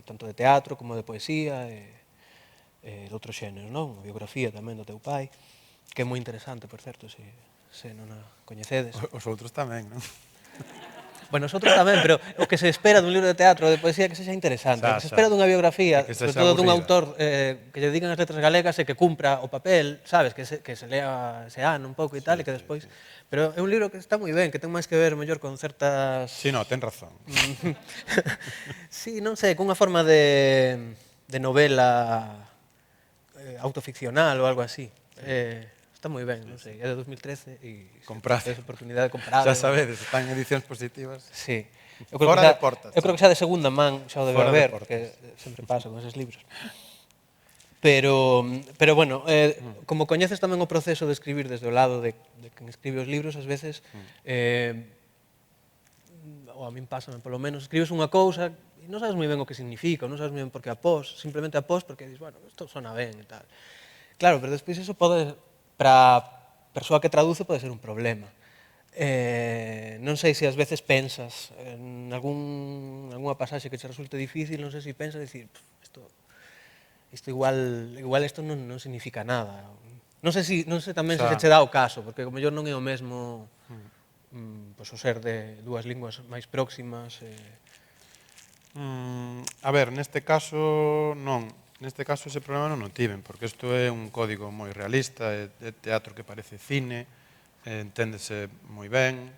tanto de teatro como de poesía, de outros xéneros, non? Unha biografía tamén do teu pai, que é moi interesante, por certo, se non a coñecedes. Os outros tamén, non? Bueno, nosotros tamén, pero o que se espera dun libro de teatro ou de poesía é que sexa interesante. O que se espera dunha biografía, sobre todo dun autor que lle dedican as letras galegas e que cumpra o papel, sabes, que se lea ese ano un pouco e tal, e que despois... Pero é un libro que está moi ben, que ten máis que ver mellor con certas... Sí, no, ten razón. Sí, non sei, cunha forma de novela autoficcional ou algo así. Está moi ben, non sei, é de 2013 e Comprade. tes oportunidade de comprar. Xa sabedes, están en edicións positivas. Sí. Fora de portas. Eu creo que xa de segunda man xa o debe haber, porque sempre pasa con eses libros. Pero bueno, como coñeces tamén o proceso de escribir desde o lado de quen escribe os libros, ás veces, ou a min pásame polo menos, escribes unha cousa e non sabes moi ben o que significa, non sabes moi ben por que após, simplemente após porque dices, bueno, isto sona ben e tal. Claro, pero despois iso pode, para a persoa que traduce, pode ser un problema. Non sei se ás veces pensas en algunha pasaxe que che resulte difícil, non sei se pensas dicir, isto igual isto non significa nada. Non sei tamén se che dá o caso, porque o mellor non é o mesmo o ser de dúas linguas máis próximas. A ver, neste caso non. Neste caso ese problema non o tiven, porque isto é un código moi realista, é teatro que parece cine, enténdese moi ben,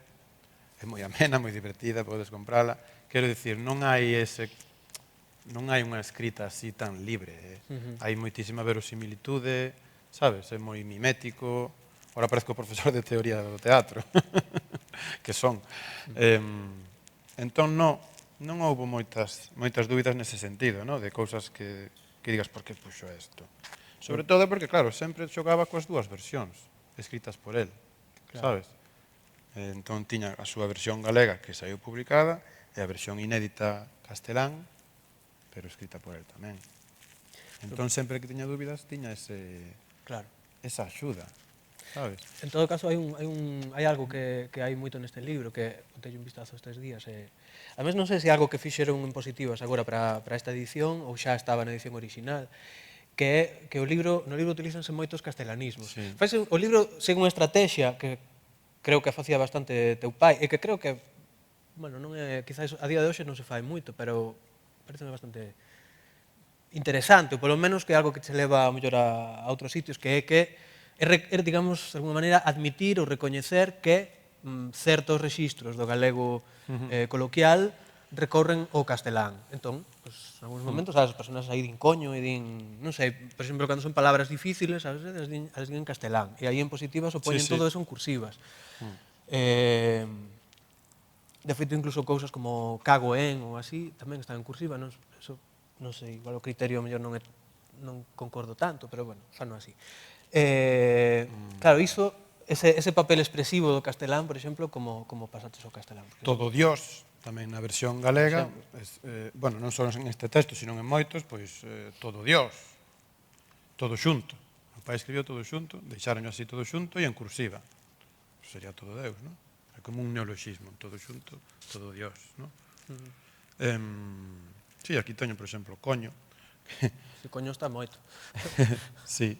é moi amena, moi divertida, podes comprala. Quero dicir, non hai unha escrita así tan libre. Hai moitísima verosimilitude, sabes? É moi mimético. Ora parezco profesor de teoría do teatro, que son. Entón, non houve moitas dúbidas nese sentido, de cousas que digas por que puxo isto. Sobre todo porque, claro, sempre xogaba coas dúas versións escritas por él, sabes? Entón tiña a súa versión galega que saiu publicada e a versión inédita castelán, pero escrita por él tamén. Entón sempre que tiña dúbidas tiña esa axuda, sabes? En todo caso, hai algo que hai moito neste libro, que teño un vistazo estes días. A mes non sei se é algo que fixeron en positivas agora para esta edición ou xa estaba na edición original, que no libro utilízanse moitos castelanismos. O libro segue unha estrategia que creo que facía bastante teu pai, e que creo que, bueno, non é, quizás a día de hoxe non se fai moito, pero pareceme bastante interesante, ou polo menos que é algo que che leva a mellor a outros sitios, que é, digamos, de alguma maneira, admitir ou recoñecer que certos rexistros do galego coloquial recorren ao castelán. Entón, en algúns momentos, as persoas aí din coño e din, non sei, por exemplo, cando son palabras difíciles, a veces as din en castelán, e aí en positivas o poñen todo eso en cursivas. De feito, incluso cousas como cago en ou así, tamén están en cursiva, non sei, igual o criterio mellor non concordo tanto, pero bueno, fano así. Claro, iso, ese papel expresivo do castelán, por exemplo, como pasaches ao castelán? Todo Dios, tamén na versión galega, bueno, non só en este texto, sino en moitos, pois todo Dios, todo xunto. O pai escribiu todo xunto, deixaronlo así todo xunto e en cursiva. Sería todo Deus, non? É como un neoloxismo, todo xunto, todo Dios, non? Sí, aquí teño, por exemplo, coño. Se coño está moito. Sí.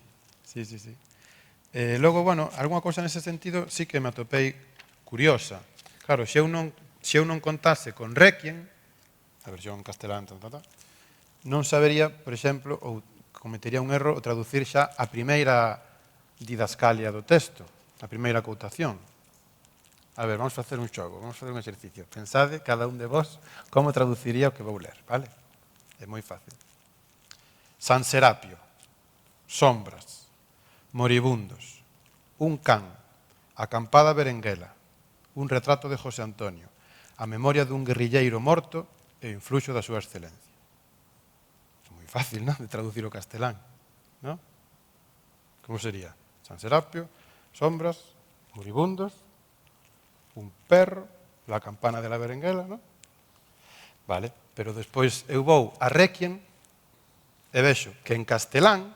Logo, bueno, algunha cousa nese sentido sí que me atopei curiosa. Claro, se eu non contase con Requiem, a versión castelán, non sabería, por exemplo, ou cometería un erro o traducir xa a primeira didascalia do texto, a primeira coutación. A ver, vamos facer un xogo, vamos facer un exercicio. Pensade, cada un de vos, como traduciría o que vou ler, vale? É moi fácil. San Serapio, sombras, moribundos, un can, acampada berenguela, un retrato de José Antonio, a memoria dun guerrilleiro morto e o influxo da súa excelencia. É moi fácil, non?, de traducir o castelán, non? Como sería? San Serapio, sombras, moribundos, un perro, la campana de la berenguela, non? Vale, pero despois eu vou a Requiem e vexo que en castelán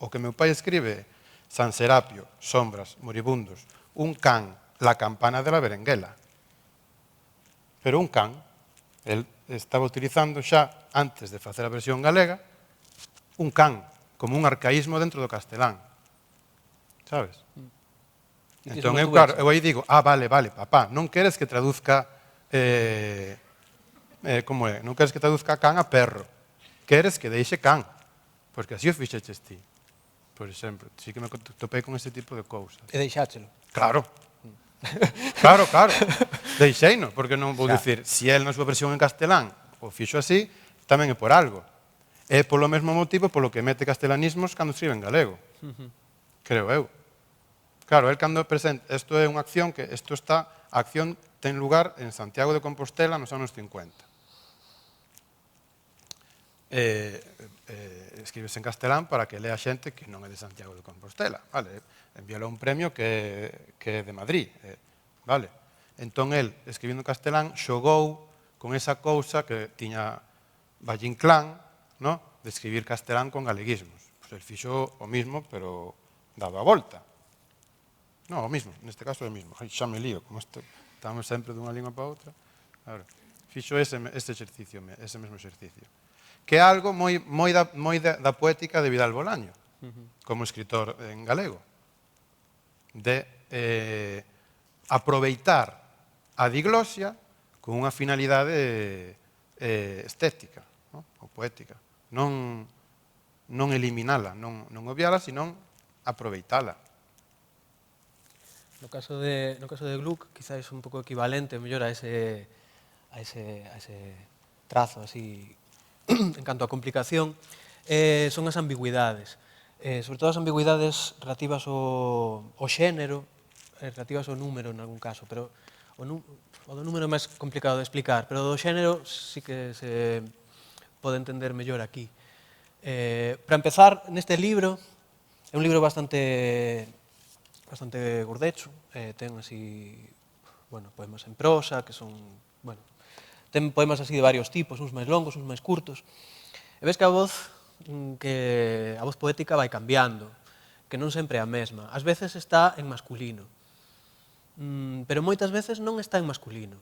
o que meu pai escribe San Serapio, sombras, moribundos, un can, la campana de la berenguela. Pero un can, el estaba utilizando xa, antes de facer a versión galega, un can, como un arcaísmo dentro do castelán. Sabes? Entón, eu, claro, eu aí digo, vale, papá, non queres que traduzca, como é, non queres que traduzca can a perro, queres que deixe can, porque así o fixeches ti, por exemplo. Sí que me topei con ese tipo de cousas. E deixáchelo. Claro. Claro, deixeino, porque non vou dicir, se el na súa versión en castelán o fixo así, tamén é por algo. É polo mesmo motivo polo que mete castelanismos cando escribe en galego. Creo eu. Claro, el cando presenta, isto é unha acción que, a acción ten lugar en Santiago de Compostela nos anos 50. Escribes en castelán para que lea xente que non é de Santiago de Compostela, vale? Envíalo un premio que é de Madrid, vale? Entón, el, escribindo en castelán, xogou con esa cousa que tiña Valle Inclán, no?, de escribir castelán con galeguismos. Pois el fixo o mismo, pero dado a volta. Non, o mismo, neste caso é o mismo. Ai, xa me lío, como estamos sempre dunha lingua para outra. Claro, fixo ese exercicio, ese mesmo exercicio. Que é algo moi da poética de Vidal Bolaño, como escritor en galego, de aproveitar a diglosia con unha finalidade estética, ou poética. Non eliminala, non obviala, sino aproveitala. No caso de Gluck, quizá é un pouco equivalente, mellor, a ese trazo así en canto a complicación, son as ambigüidades. Sobre todo as ambigüidades relativas ao xénero, relativas ao número en algún caso, pero o do número é máis complicado de explicar, pero do xénero sí que se pode entender mellor aquí. Para empezar, neste libro, é un libro bastante gordecho, ten así, poemas en prosa, que son, ten poemas así de varios tipos, uns máis longos, uns máis curtos, e ves que a voz poética vai cambiando, que non sempre é a mesma. Ás veces está en masculino, pero moitas veces non está en masculino.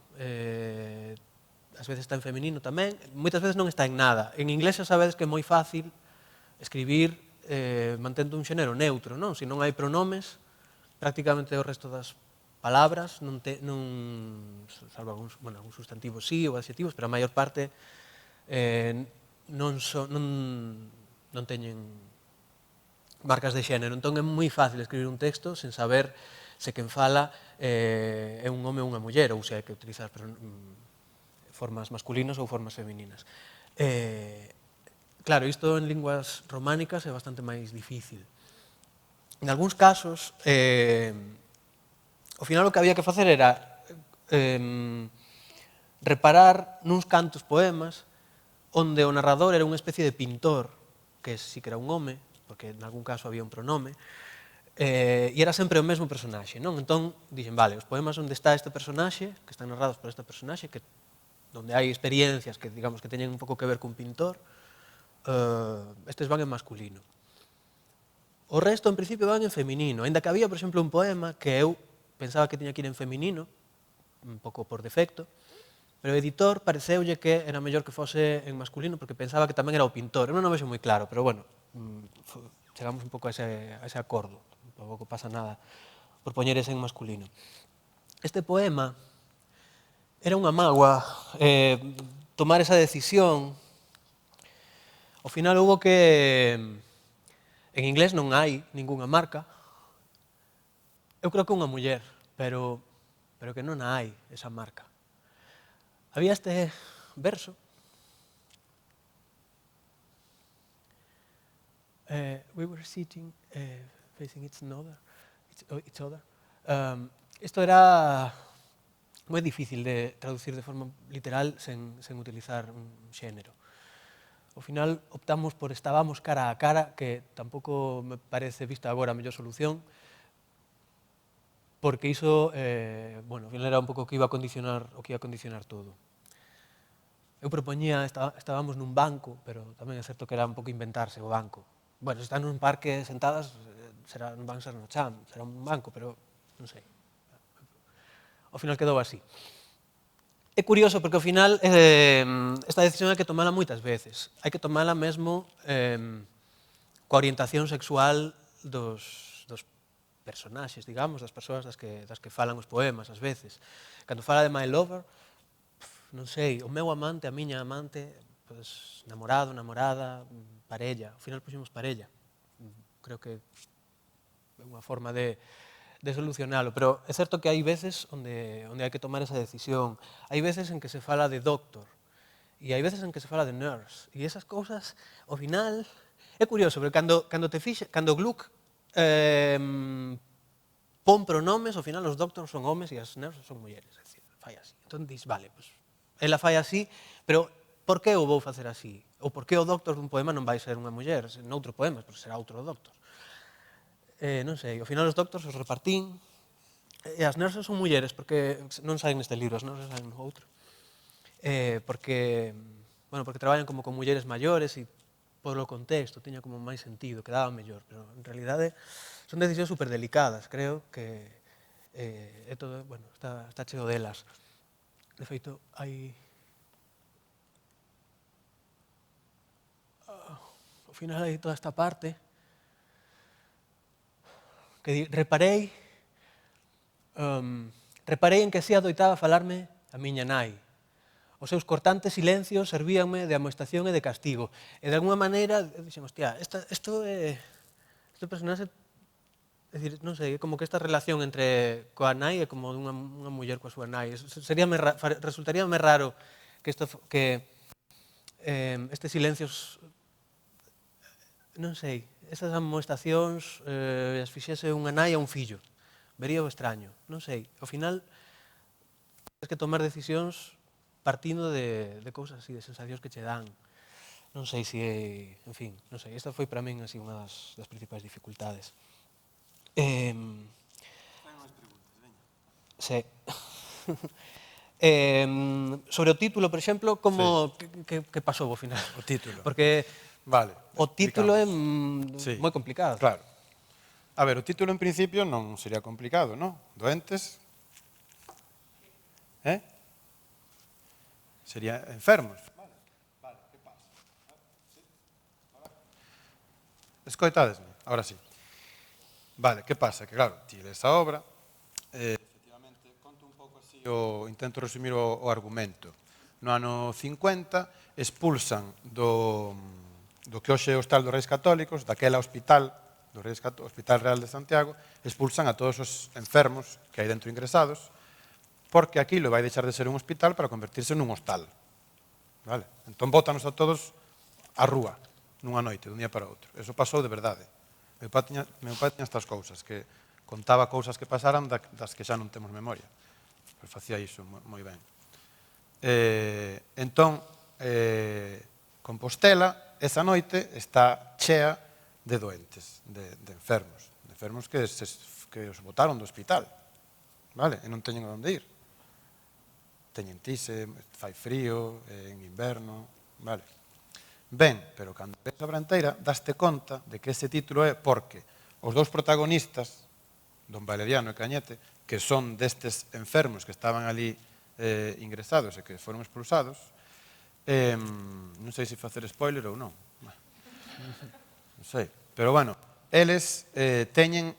Ás veces está en feminino tamén, moitas veces non está en nada. En inglés xa sabedes que é moi fácil escribir mantendo un xénero neutro, non? Se non hai pronomes, prácticamente o resto das palabras, salvo algúns sustantivos sí ou adxetivos, pero a maior parte non teñen marcas de xénero. Entón é moi fácil escribir un texto sen saber se quen fala é un home ou unha muller, ou se hai que utilizar formas masculinas ou formas femininas. Claro, isto en linguas románicas é bastante máis difícil. En algúns casos, ao final o que había que facer era reparar nuns cantos poemas onde o narrador era unha especie de pintor, que sí que era un home, porque en algún caso había un pronome, e era sempre o mesmo personaxe, non? Entón, dixen, vale, os poemas onde está este personaxe, que están narrados por este personaxe, que onde hai experiencias que, digamos, que teñen un pouco que ver cun pintor, estes van en masculino. O resto, en principio, van en feminino, ainda que había, por exemplo, un poema que eu pensaba que tiña que ir en feminino, un pouco por defecto, pero o editor pareceulle que era mellor que fose en masculino porque pensaba que tamén era o pintor. Eu non o vexo moi claro, pero bueno, chegamos un pouco a ese acordo. Tampouco pasa nada por poñer ese en masculino. Este poema era unha mágoa tomar esa decisión Ao final hubo que... En inglés non hai ningunha marca. Eu creo que unha muller, pero que non hai esa marca. Había este verso. We were sitting facing each other. Isto era moi difícil de traducir de forma literal sen utilizar un xénero. Ao final optamos por estábamos cara a cara, que tampouco me parece vista agora a mellor solución, porque iso, bueno, ao final era un pouco o que iba a condicionar todo. Eu propoñía, estábamos nun banco, pero tamén é certo que era un pouco inventarse o banco. Bueno, se están nun parque sentadas, non van ser no chan, será un banco, pero non sei. Ao final quedou así. É curioso porque ao final esta decisión hai que tomala moitas veces. Hai que tomala mesmo coa orientación sexual dos personaxes, digamos, das persoas das que falan os poemas, ás veces. Cando fala de my lover, non sei, o meu amante, a miña amante, pues, namorado, namorada, parella. Ao final puxemos parella. Creo que é unha forma de solucionalo, pero é certo que hai veces onde hai que tomar esa decisión. Hai veces en que se fala de doctor e hai veces en que se fala de nurse. E esas cousas, ao final, é curioso, porque cando Gluck pon pronomes, ao final os doctors son homes e as nurses son mulleres. É dicir, fai así. Entón dis, vale, pues, ela fai así, pero por que o vou facer así? Ou por que o doctor dun poema non vai ser unha muller? Noutro poema, pero será outro doctor. Non sei, ao final os doctors os repartín, e as nurses son mulleres, porque non saen neste libro, as nurses saen no outro. Porque traballan como con mulleres maiores e polo contexto tiña como máis sentido, quedaba mellor, pero en realidade son decisións superdelicadas, creo que é todo, bueno, está cheo delas. De feito, hai... Ao final hai toda esta parte que reparei en que así adoitaba falarme a miña nai. Os seus cortantes silencios servíanme de amoestación e de castigo. E de alguma maneira, dixen, hostia, este personaxe, é dicir, non sei, como que esta relación entre coa nai é como unha muller coa súa nai. Resultaríame raro que estes silencios, non sei, esas amoestacións as fixese unha nai a un fillo. Vería o extraño, non sei. Ao final, tens que tomar decisións partindo de cousas así, de sensacións que che dan. Non sei se, en fin, non sei. Esta foi para min así unha das principais dificultades. Hai unhas preguntas, veña. Sí. Sobre o título, por exemplo, como que pasou ao final? O título. Porque vale, o título é moi complicado. Claro. A ver, o título en principio non sería complicado, non? Doentes. Sería enfermos. Vale, que pasa? Escoitadesme, ahora sí. Vale, que pasa? Que claro, ti lees a obra, efectivamente, conto un pouco así, intento resumir o argumento. No ano 50 expulsan do que hoxe é o Hostal dos Reis Católicos, daquela hospital, Hospital Real de Santiago, expulsan a todos os enfermos que hai dentro ingresados, porque aquilo vai deixar de ser un hospital para convertirse nun hostal. Vale? Entón, bótanos a todos á rúa, nunha noite, dun día para outro. Eso pasou de verdade. Meu pai tiña estas cousas, que contaba cousas que pasaran das que xa non temos memoria. Pero facía iso moi ben. Entón, Compostela, esa noite, está chea de doentes, de enfermos que os botaron do hospital, vale? E non teñen onde ir. Teñen tise, fai frío, en inverno, vale? Ben, pero cando ves a branteira, daste conta de que ese título é porque os dous protagonistas, don Valeriano e Cañete, que son destes enfermos que estaban ali ingresados e que foron expulsados, non sei se facer spoiler ou non. Non sei, pero bueno, eles teñen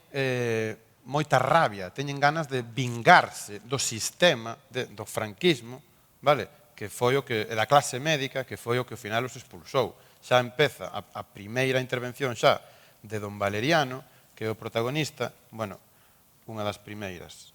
moita rabia, teñen ganas de vingarse do sistema, do franquismo, vale? Que foi o que, da clase médica, que foi o que ao final os expulsou. xa empeza a primeira intervención xa de don Valeriano, que é o protagonista, bueno, unha das primeiras.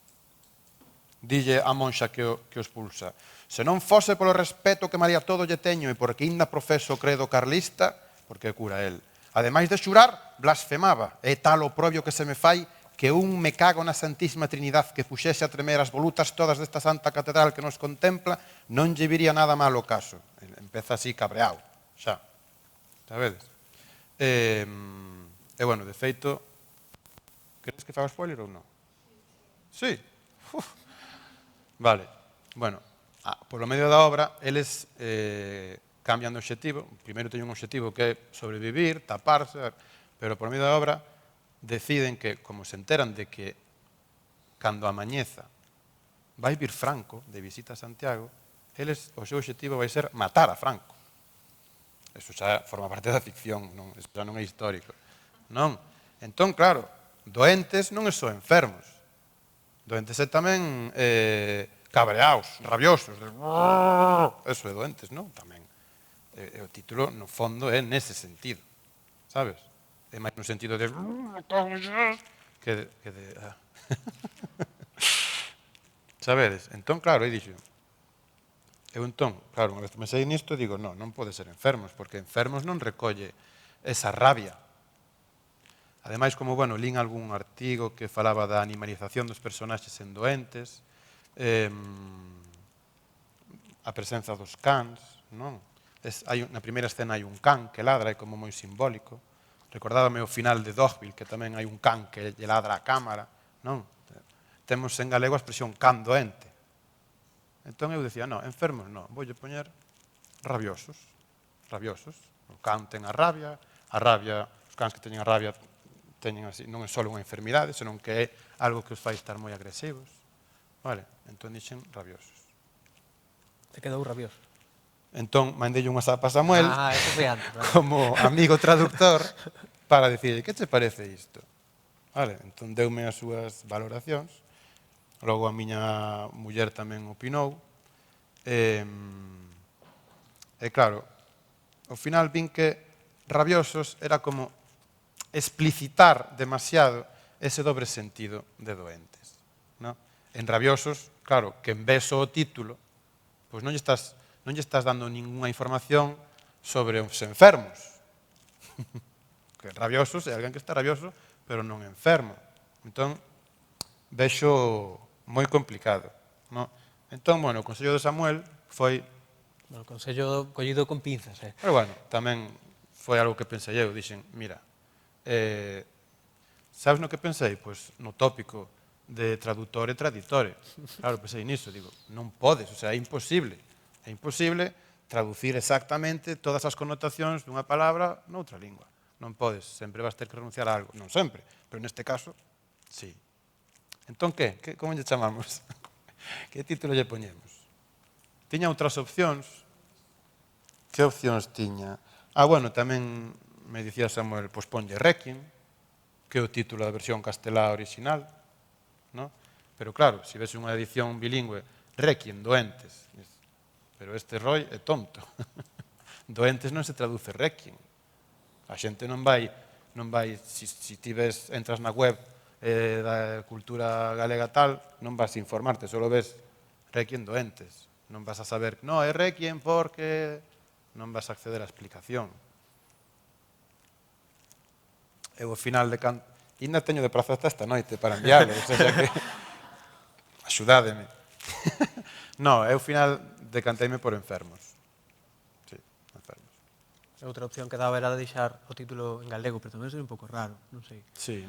Dille a monxa que o expulsa: se non fose polo respeto que María todo lle teño e porque inda profeso o credo carlista, porque cura el, ademais de xurar, blasfemaba, é tal o oprobio que se me fai que un me cago na Santísima Trinidad que puxese a tremer as volutas todas desta santa catedral que nos contempla, non lle viría nada mal o caso. Empeza así cabreado, xa. Sabedes? E, bueno, de feito, queres que faga spoiler ou non? Sí? Uf. Vale. Bueno, polo medio da obra, eles cambian de obxectivo. Primeiro teñen un obxectivo que é sobrevivir, taparse, pero polo medio da obra deciden que, como se enteran de que cando amañeza vai vir Franco de visita a Santiago, eles, o seu obxectivo vai ser matar a Franco. Eso xa forma parte da ficción, non, eso xa non é histórico. Non? Entón, claro, doentes non é só enfermos. Doentes é tamén cabreaos, rabiosos. Eso é doentes, non? Tamén. O título, no fondo, é nese sentido. Sabes? É máis no sentido de... que de... Sabedes? Entón, claro, aí dixo... Eu entón, claro, unha vez que me sei nisto, digo, non pode ser enfermos, porque enfermos non recolle esa rabia. Ademais, como, bueno, lín algún artigo que falaba da animalización dos personaxes en doentes, a presenza dos cans, non? Na primeira escena hai un can que ladra, é como moi simbólico. Recordábame o final de Dogville, que tamén hai un can que lle ladra a cámara, non? Temos en galego a expresión can doente. Entón eu dicía, enfermos non, voulle poñer rabiosos. Rabiosos. O can ten a rabia, os cans que teñen a rabia teñen así, non é só unha enfermidade, senón que é algo que os fai estar moi agresivos. Vale, entón dixen rabiosos. Te quedou rabioso. Entón, mandei unha sapa a Samuel eso foi antes, vale. Como amigo traductor para dicirle, que te parece isto? Vale, entón deume as súas valoracións. Logo a miña muller tamén opinou. E claro, ao final vin que rabiosos era como explicitar demasiado ese dobre sentido de doentes. ¿No? En rabiosos, claro, que en vez o título, pois non lle estás dando ninguna información sobre os enfermos. Que rabiosos é alguén que está rabioso, pero non enfermo. Entón, vexo moi complicado. No? Entón, bueno, o consello de Samuel foi... O consello collido con pinzas, Pero, bueno, tamén foi algo que pensei eu. Dixen, mira, sabes no que pensei? Pois no tópico de traductor e traditore. Claro, pensei niso, digo, non podes, o sea, é imposible. É imposible traducir exactamente todas as connotacións dunha palabra noutra lingua. Non podes, sempre vas ter que renunciar a algo. Non sempre, pero neste caso, sí. Entón, que? Como lle chamamos? Que título lle poñemos? Tiña outras opcións. Que opcións tiña? Bueno, tamén me dicía Samuel, pois ponlle Requiem, que é o título da versión castelá original, no? Pero claro, se ves unha edición bilingüe, Requiem, doentes, pero este Roy é tonto. Doentes non se traduce Requiem. A xente non vai, se ti ves, entras na web da cultura galega tal, non vas a informarte, solo ves Requiem doentes. Non vas a saber, é Requiem porque non vas a acceder á explicación. Eu ao final de canto... Ainda teño de prazo hasta esta noite para enviarlo, o sea que... Axudádeme. Eu ao final decanteime por enfermos. Sí, enfermos. Outra opción que daba era deixar o título en galego, pero tamén é un pouco raro, non sei. Sí,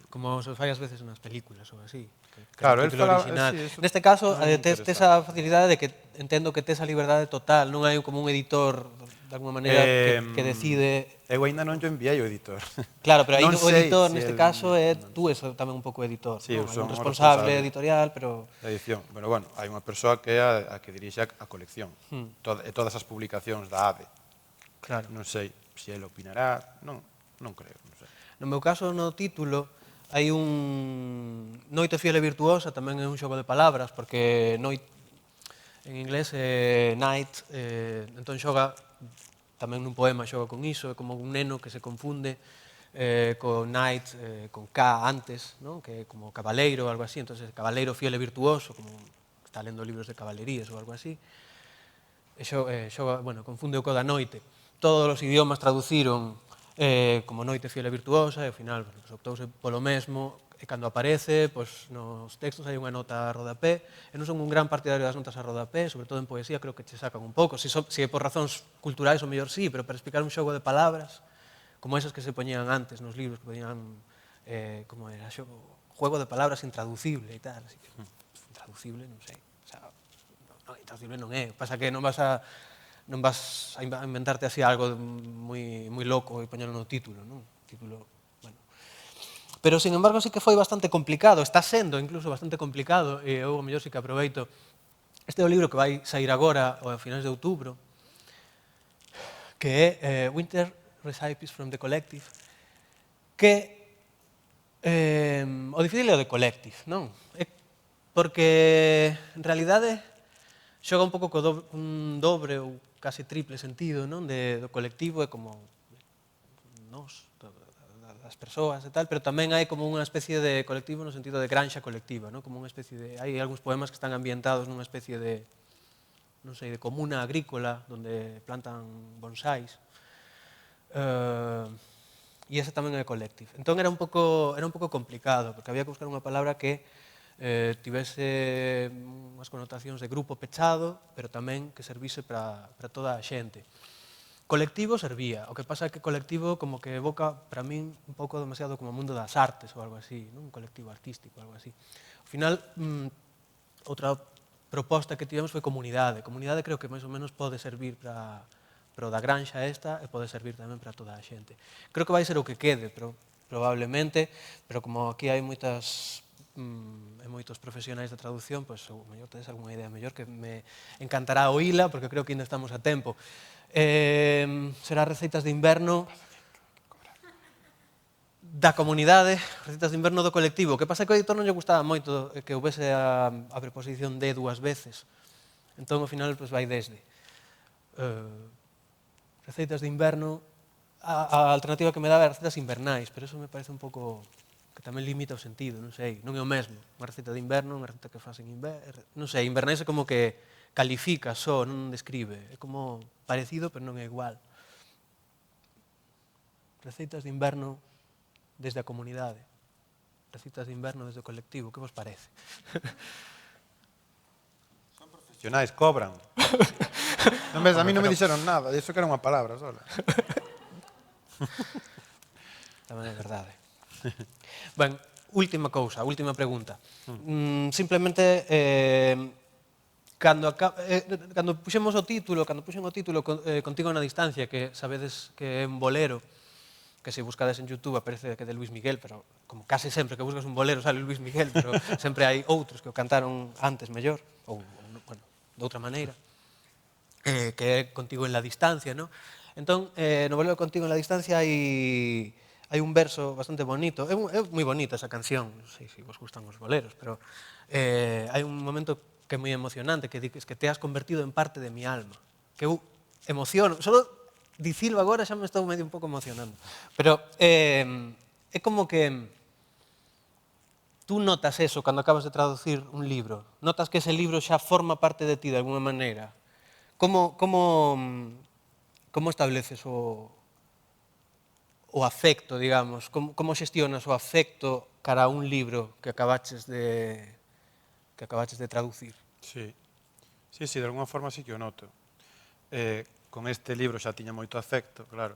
Como se fai ás veces nas películas ou así. Claro, el falaba... Neste caso, tes a facilidade de que entendo que tes a liberdade total, non hai como un editor de alguma maneira que decide... Eu ainda non yo enviei o editor. Claro, pero aí o editor, neste caso, tú és tamén un pouco editor. Sí, eu son un responsable editorial, pero... Da edición. Pero, bueno, hai unha persoa que é a que dirixe a colección. E todas as publicacións da ADE. Claro. Non sei se ele opinará, non creo. No meu caso, no título, hai un... Noite fiel e virtuosa, tamén é un xogo de palabras, porque noite, en inglés, night, entón xoga tamén nun poema xoga con iso, é como un neno que se confunde con knight, con K antes, non? Que é como cabaleiro ou algo así, entonces cabaleiro fiel e virtuoso, como está lendo libros de caballerías ou algo así, e xoga, bueno, confunde o co da noite. Todos os idiomas traduciron como noite fiel e virtuosa, e ao final pues, optouse polo mesmo, e cando aparece, pois, nos textos hai unha nota a rodapé. Eu non son un gran partidario das notas a rodapé, sobre todo en poesía, creo que che sacan un pouco. Se é por razóns culturais, o mellor sí, pero para explicar un xogo de palabras, como esas que se poñían antes nos libros, que poñían, como era, juego de palabras intraducible e tal. Así que, intraducible, non sei. O sea, non, intraducible non é. Pasa que non vas a inventarte así algo moi loco e poñerlo no título, non? Título, bueno. Pero, sin embargo, sí que foi bastante complicado, está sendo incluso bastante complicado, e eu, ao mellor, sí que aproveito. Este é o libro que vai sair agora, a finais de outubro, que é Winter Recipes from the Collective, que o difícil é o de Collective, non? Porque, en realidade, xoga un pouco un dobre ou case triple sentido, non? Do colectivo, é como nós, das persoas e tal, pero tamén hai como unha especie de colectivo no sentido de granxa colectiva, non? Como unha especie de... Hai algúns poemas que están ambientados nunha especie de, non sei, de comuna agrícola, onde plantan bonsáis. E ese tamén é collective. Entón era un pouco complicado, porque había que buscar unha palabra que tivese unhas connotacións de grupo pechado, pero tamén que servise para toda a xente. Colectivo servía, o que pasa é que colectivo como que evoca para min un pouco demasiado como o mundo das artes ou algo así, non? Un colectivo artístico, algo así. Ao final, outra proposta que tivemos foi comunidade. Comunidade creo que máis ou menos pode servir para o da granxa esta e pode servir tamén para toda a xente. Creo que vai ser o que quede, probablemente, pero como aquí hai moitos profesionais da traducción, pois o mellor tedes algunha idea mellor que me encantará oíla, porque creo que ainda estamos a tempo. Será receitas de inverno da comunidade, receitas de inverno do colectivo. O que pasa é que ao editor non lle gustaba moito que houvese a preposición de dúas veces. Entón, ao final, vai desde receitas de inverno. A alternativa que me daba era receitas invernais, pero eso me parece un pouco que tamén limita o sentido, non sei, non é o mesmo. Unha receta de inverno, unha receta que faz en inverno, non sei, invernais é como que califica só, non describe. É como parecido, pero non é igual. Receitas de inverno desde a comunidade. Receitas de inverno desde o colectivo. Que vos parece? Son profesionais, cobran. Non ves, a mí non me dixeron nada, iso que era unha palabra sola. Tamén é verdade. Ben, última cousa, última pregunta. Simplemente... Cando puxemos o título, Contigo na distancia, que sabedes que é un bolero, que se buscades en YouTube aparece que é de Luis Miguel, pero como case sempre que buscas un bolero sale Luis Miguel, pero sempre hai outros que o cantaron antes mellor, ou, bueno, de outra maneira, que é Contigo en la distancia, non? Entón, no bolero Contigo en la distancia hai un verso bastante bonito, é moi bonita esa canción, non sei se vos gustan os boleros, pero hai un momento que é moi emocionante, que dices que te has convertido en parte de mi alma. Que eu emociono. Solo dicilo agora xa me estou medio un pouco emocionando. Pero é como que tú notas eso cando acabas de traducir un libro. Notas que ese libro xa forma parte de ti de alguna maneira. Como estableces o afecto, digamos? Como xestionas o afecto cara a un libro que acabaches de traducir? Sí, de alguna forma sí que o noto. Con este libro xa tiña moito afecto, claro,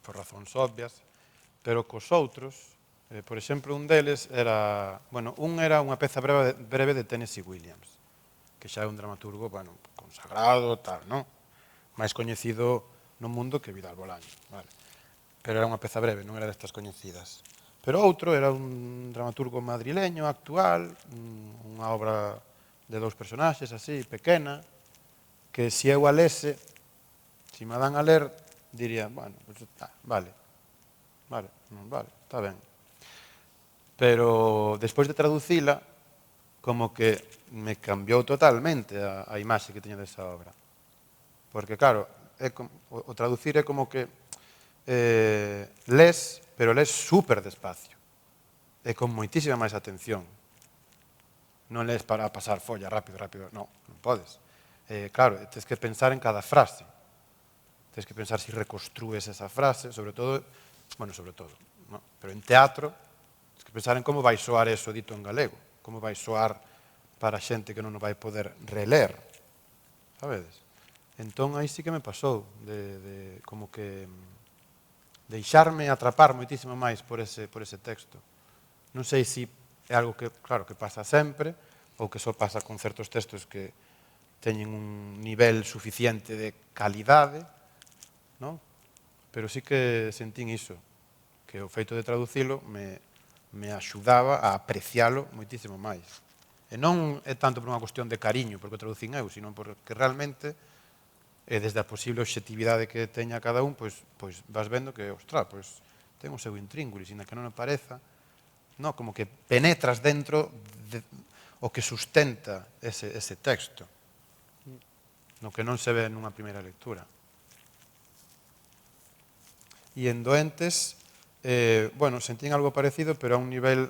por razóns obvias, pero cos outros, por exemplo, un deles era, bueno, un era unha peza breve de Tennessee Williams, que xa é un dramaturgo, bueno, consagrado, tal, non? Máis coñecido no mundo que Vidal Bolaño, vale? Pero era unha peza breve, non era destas coñecidas. Pero outro era un dramaturgo madrileño, actual, unha obra de dous personaxes así, pequena, que se eu a lese, se me dan a ler, diría, bueno, pues, vale, está ben. Pero despois de traducila, como que me cambiou totalmente a imaxe que teño desa obra. Porque, claro, o traducir é como que les, pero les super despacio e con moitísima máis atención. Non lees para pasar folla rápido, non podes. Claro, tens que pensar en cada frase. Tens que pensar si reconstrues esa frase, sobre todo, no? Pero en teatro, tens que pensar en como vai soar eso dito en galego, como vai soar para xente que non o vai poder reler, sabedes? Entón, aí sí que me pasou, de como que deixarme atrapar moitísimo máis por ese texto. Non sei se é algo que, claro, que pasa sempre, ou que só pasa con certos textos que teñen un nivel suficiente de calidade, non? Pero sí que sentín iso, que o feito de traducilo me axudaba a aprecialo moitísimo máis. E non é tanto por unha cuestión de cariño, porque o traducín eu, sino porque realmente, desde a posible objetividade que teña cada un, pois vas vendo que, pois ten o seu intríngulis, inda que non me pareza, no, como que penetras dentro o que sustenta ese texto, no que non se ve nunha primeira lectura. E en Doentes, sentín algo parecido, pero a un nivel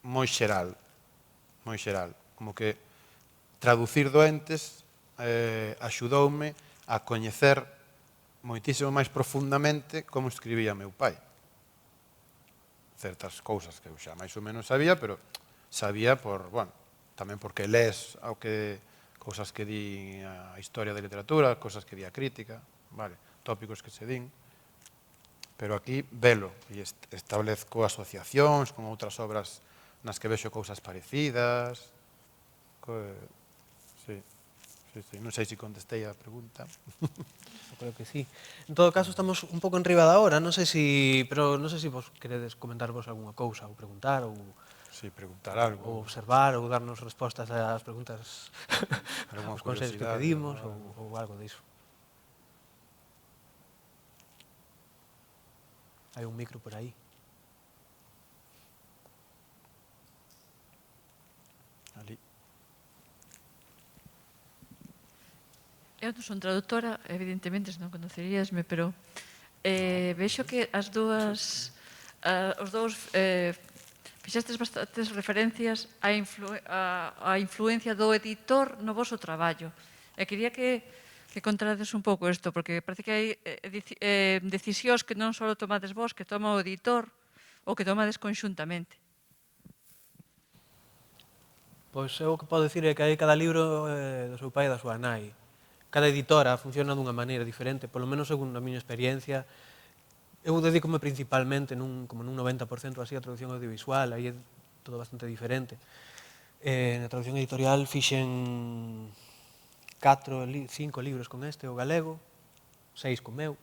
moi xeral, como que traducir Doentes axudoume a coñecer moitísimo máis profundamente como escribía meu pai. Certas cousas que eu xa máis ou menos sabía, pero sabía tamén porque lees cousas que di a historia da literatura, cousas que di a crítica, tópicos que se din, pero aquí velo e establezco asociacións con outras obras nas que vexo cousas parecidas. Non sei se contestei a pregunta. Creo que sí. En todo caso, estamos un pouco enriba da hora, non sei se vos queredes comentarvos algunha cousa, ou preguntar, ou preguntar algo, ou observar, ou darnos respostas ás preguntas, aos consellos que pedimos, ou algo diso. Hai un micro por aí. Ali. Eu non son traductora, evidentemente, se non conoceríasme, pero vexo que os dous fixestes bastantes referencias á influencia do editor no voso traballo. E quería que contarades un pouco isto, porque parece que hai decisións que non só tomades vos, que toma o editor, ou que tomades conxuntamente. Pois eu o que podo dicir é que hai cada libro do seu pai e da súa nai. Cada editora funciona dunha maneira diferente, polo menos segundo a miña experiencia. Eu dedícome principalmente, como nun 90% así, a traducción audiovisual, aí é todo bastante diferente. Na traducción editorial fixen 5 libros con este, o galego, 6 co meu,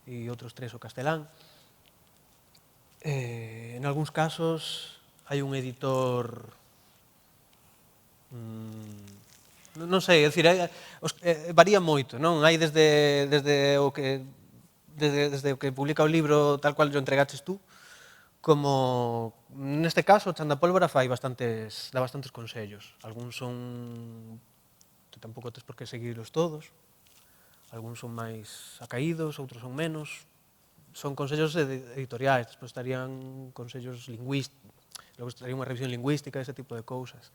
e outros 3 o castelán. En algúns casos hai un editor... non sei, é dicir, varía moito, non? Hai desde o que publica o libro tal cual o entregaches tú, como neste caso o Chandapólvora dá bastantes consellos. Algúns son... tampouco tes por que seguirlos todos. Algúns son máis acaídos, outros son menos. Son consellos editoriais, despois estarían consellos lingüísticos, logo estaría unha revisión lingüística, ese tipo de cousas.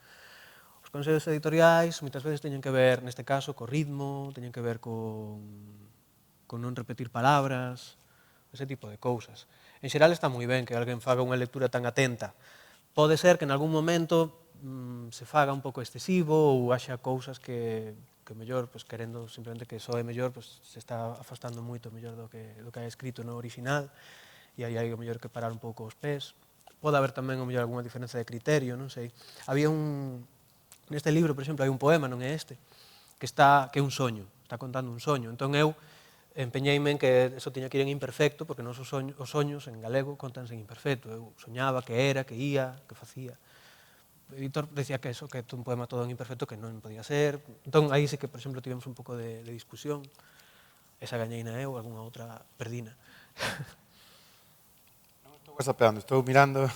Os consellos editoriais moitas veces teñen que ver, neste caso, co ritmo, teñen que ver con non repetir palabras, ese tipo de cousas. En xeral está moi ben que alguén faga unha lectura tan atenta. Pode ser que en algún momento se faga un pouco excesivo ou haxa cousas que mellor, querendo simplemente que soe mellor, se está afastando moito mellor do que hai escrito no original e aí hai o mellor que parar un pouco os pés. Pode haber tamén o mellor algunha diferencia de criterio, non sei. Había neste libro, por exemplo, hai un poema, non é este, que é un soño, está contando un soño. Entón eu empeñeime en que eso tiña que ir en imperfecto, porque os soños en galego contanse en imperfecto. Eu soñaba que era, que ia, que facía. O editor decía que un poema todo en imperfecto que non podía ser. Entón aí sí que, por exemplo, tivemos un pouco de discusión. Esa gañeina eu, algunha outra perdina. Non estou whatsappeando, estou mirando,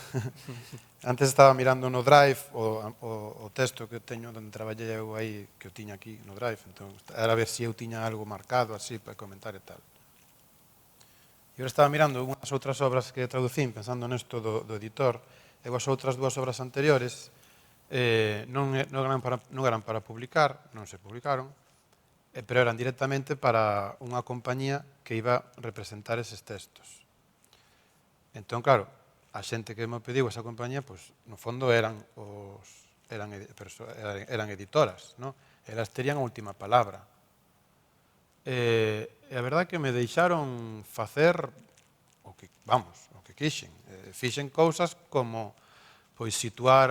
antes estaba mirando no Drive o texto que teño onde traballei eu aí, que eu tiña aquí no Drive, entón era a ver se eu tiña algo marcado así para comentar e tal. E agora estaba mirando unhas outras obras que traducín, pensando nesto do editor, e as outras dúas obras anteriores non eran para publicar, non se publicaron, pero eran directamente para unha compañía que iba a representar eses textos. Entón, claro, a xente que me pediu esa compañía, pois, no fondo eran editoras, ¿no? Elas terían a última palabra. E a verdade é que me deixaron facer o que quixen. Fixen cousas como pois situar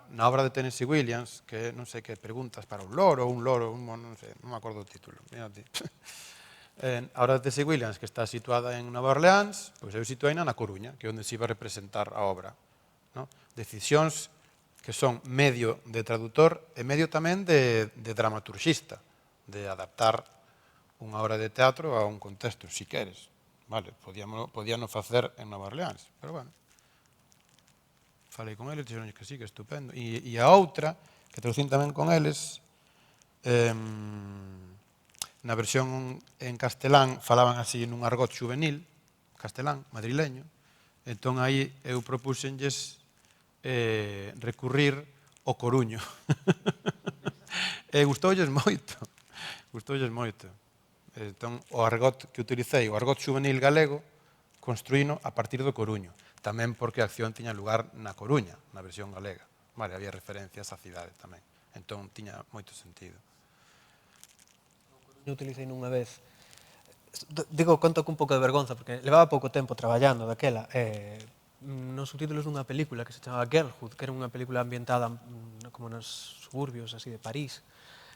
na obra de Tennessee Williams, que non sei que preguntas para un loro, non sei, non me acordo o título. A obra de Tennessee Williams, que está situada en Nova Orleans, pois eu situei na Coruña, que é onde se iba a representar a obra. Decisións que son medio de traductor e medio tamén de dramaturxista, de adaptar unha obra de teatro a un contexto, si queres. Vale, podíano facer en Nova Orleans, pero bueno. Falei con eles, dixeron que sí, que estupendo. E a outra, que traducín tamén con eles, na versión en castelán falaban así nun argot juvenil, castelán, madrileño, entón aí eu propúxenlles recurrir ao Coruño. E gustoulles moito. Entón, o argot que utilicei, o argot juvenil galego, construíno a partir do Coruño. Tamén porque a acción tiña lugar na Coruña, na versión galega. Vale, había referencias á cidade tamén. Entón, tiña moito sentido. Eu utilicei nunha vez, digo, conto con un pouco de vergonza, porque levaba pouco tempo traballando daquela, nos subtítulos dunha película que se chamaba Girlhood, que era unha película ambientada como nos suburbios así de París.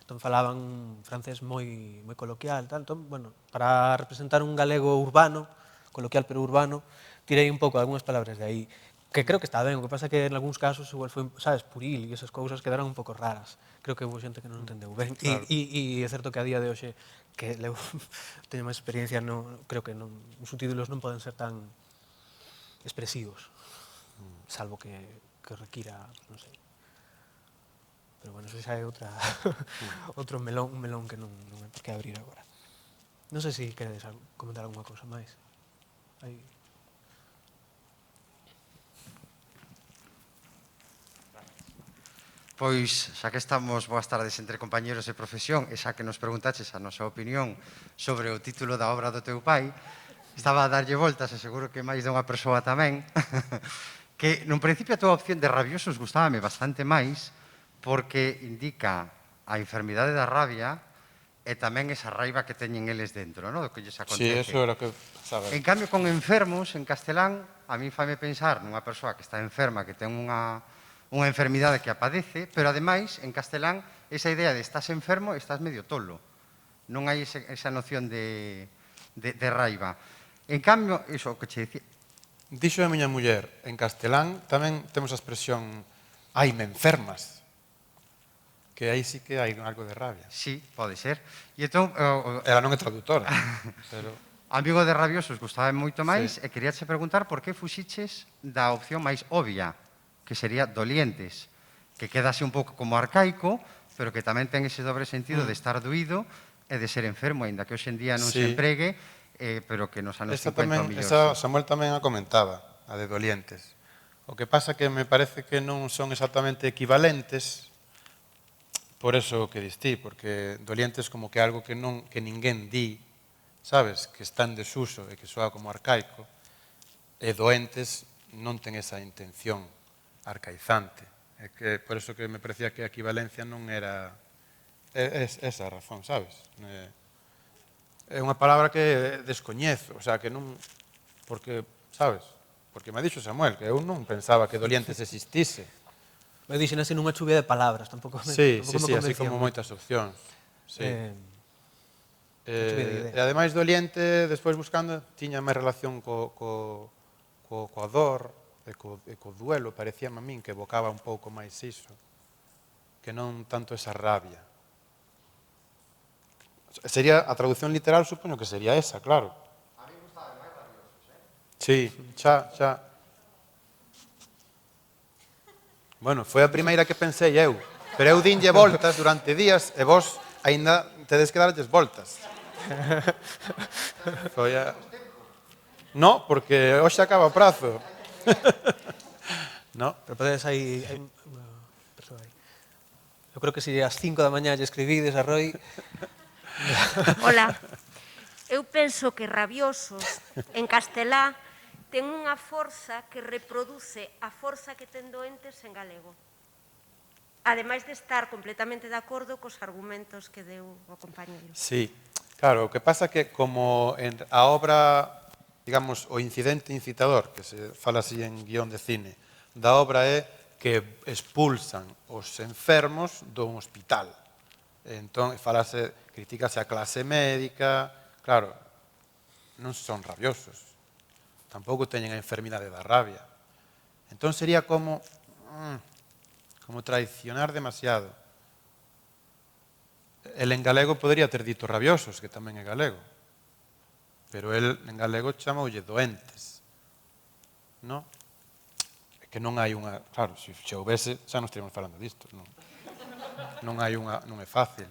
Entón falaban francés moi coloquial, tal. Entón, bueno, para representar un galego urbano, coloquial pero urbano, tirei un pouco algunhas palabras de aí, que creo que está ben, o que pasa é que en algúns casos igual foi, sabes, puril e esas cousas quedaron un pouco raras. Creo que houve xente que non entendeu ben. Claro. E é certo que a día de hoxe, que teño máis experiencia, creo que os subtítulos non poden ser tan expresivos, salvo que requira, non sei. Pero bueno, eso xa é outro melón, un melón que non é por que abrir agora. Non sei se queredes comentar alguma cousa máis. Pois, xa que estamos, boas tardes entre compañeros de profesión, e xa que nos preguntaches a nosa opinión sobre o título da obra do teu pai, estaba a darlle voltas, e seguro que máis de unha persoa tamén, que nun principio a tua opción de rabiosos gustábame bastante máis, porque indica a enfermidade da rabia e tamén esa raiva que teñen eles dentro, do que lles acontece. Sí, eso era o que pensaba. En cambio, con enfermos, en castelán, a mí faime pensar nunha persoa que está enferma, que ten unha enfermidade que a padece, pero ademais, en castelán, esa idea de estás enfermo, estás medio tolo. Non hai esa noción de raiva. En cambio, iso que che dicía... Dixo a miña muller, en castelán tamén temos a expresión ai, me enfermas, que aí sí que hai algo de rabia. Sí, pode ser. E entón... Ela non é traductora, pero... Amigo de rabiosos, gustaba moito máis, e queríache preguntar por que fuxiches da opción máis obvia, que sería dolientes, que quedase un pouco como arcaico, pero que tamén ten ese dobre sentido de estar doído e de ser enfermo, aínda que hoxe en día non se empregue, pero que nos anos 50 millóns. Esa Samuel tamén a comentaba, a de dolientes. O que pasa que me parece que non son exactamente equivalentes, por eso que distí, porque dolientes como que algo que ninguén di, sabes, que está en desuso e que soa como arcaico, e doentes non ten esa intención arcaizante. É que por eso que me parecía que a equivalencia non era esa a razón, sabes? É unha palabra que descoñezo, o sea, que non... Porque, sabes? Porque me dixo Samuel que eu non pensaba que dolientes existise. Me dixen así nunha chuvia de palabras, tampouco me Sí, así como moitas opcións. E ademais doliente, despois buscando, tiña máis relación coa dor, e co duelo, parecía a min que evocaba un pouco máis iso, que non tanto esa rabia. Sería a traducción literal, supoño que sería esa, claro. A mí gustaba máis rabiosos, Sí, Sí, xa. Bueno, foi a primeira que pensei eu, pero eu dinlle voltas durante días e vos aínda tedes que darlles voltas. Foi a... No, porque hoxe acaba o prazo. No. Pero podedes aí... unha persoa aí. Eu creo que se ás 5 da mañá lle escribides a Roi... Hola. Eu penso que rabiosos, en castelá, ten unha forza que reproduce a forza que ten doentes en galego. Ademais de estar completamente de acordo cos argumentos que deu o compañeiro. Sí, claro, o que pasa que como a obra, digamos, o incidente incitador, que se fala así en guión de cine, da obra é que expulsan os enfermos dun hospital. Entón, critícase a clase médica, claro, non son rabiosos, tampouco teñen a enfermidade da rabia. Entón sería como traicionar demasiado. El en galego podría ter dito rabiosos, que tamén é galego, pero el en galego chamoulle doentes, non? É que non hai unha... Claro, se houvese, xa non estaríamos falando disto, non hai unha... Non é fácil,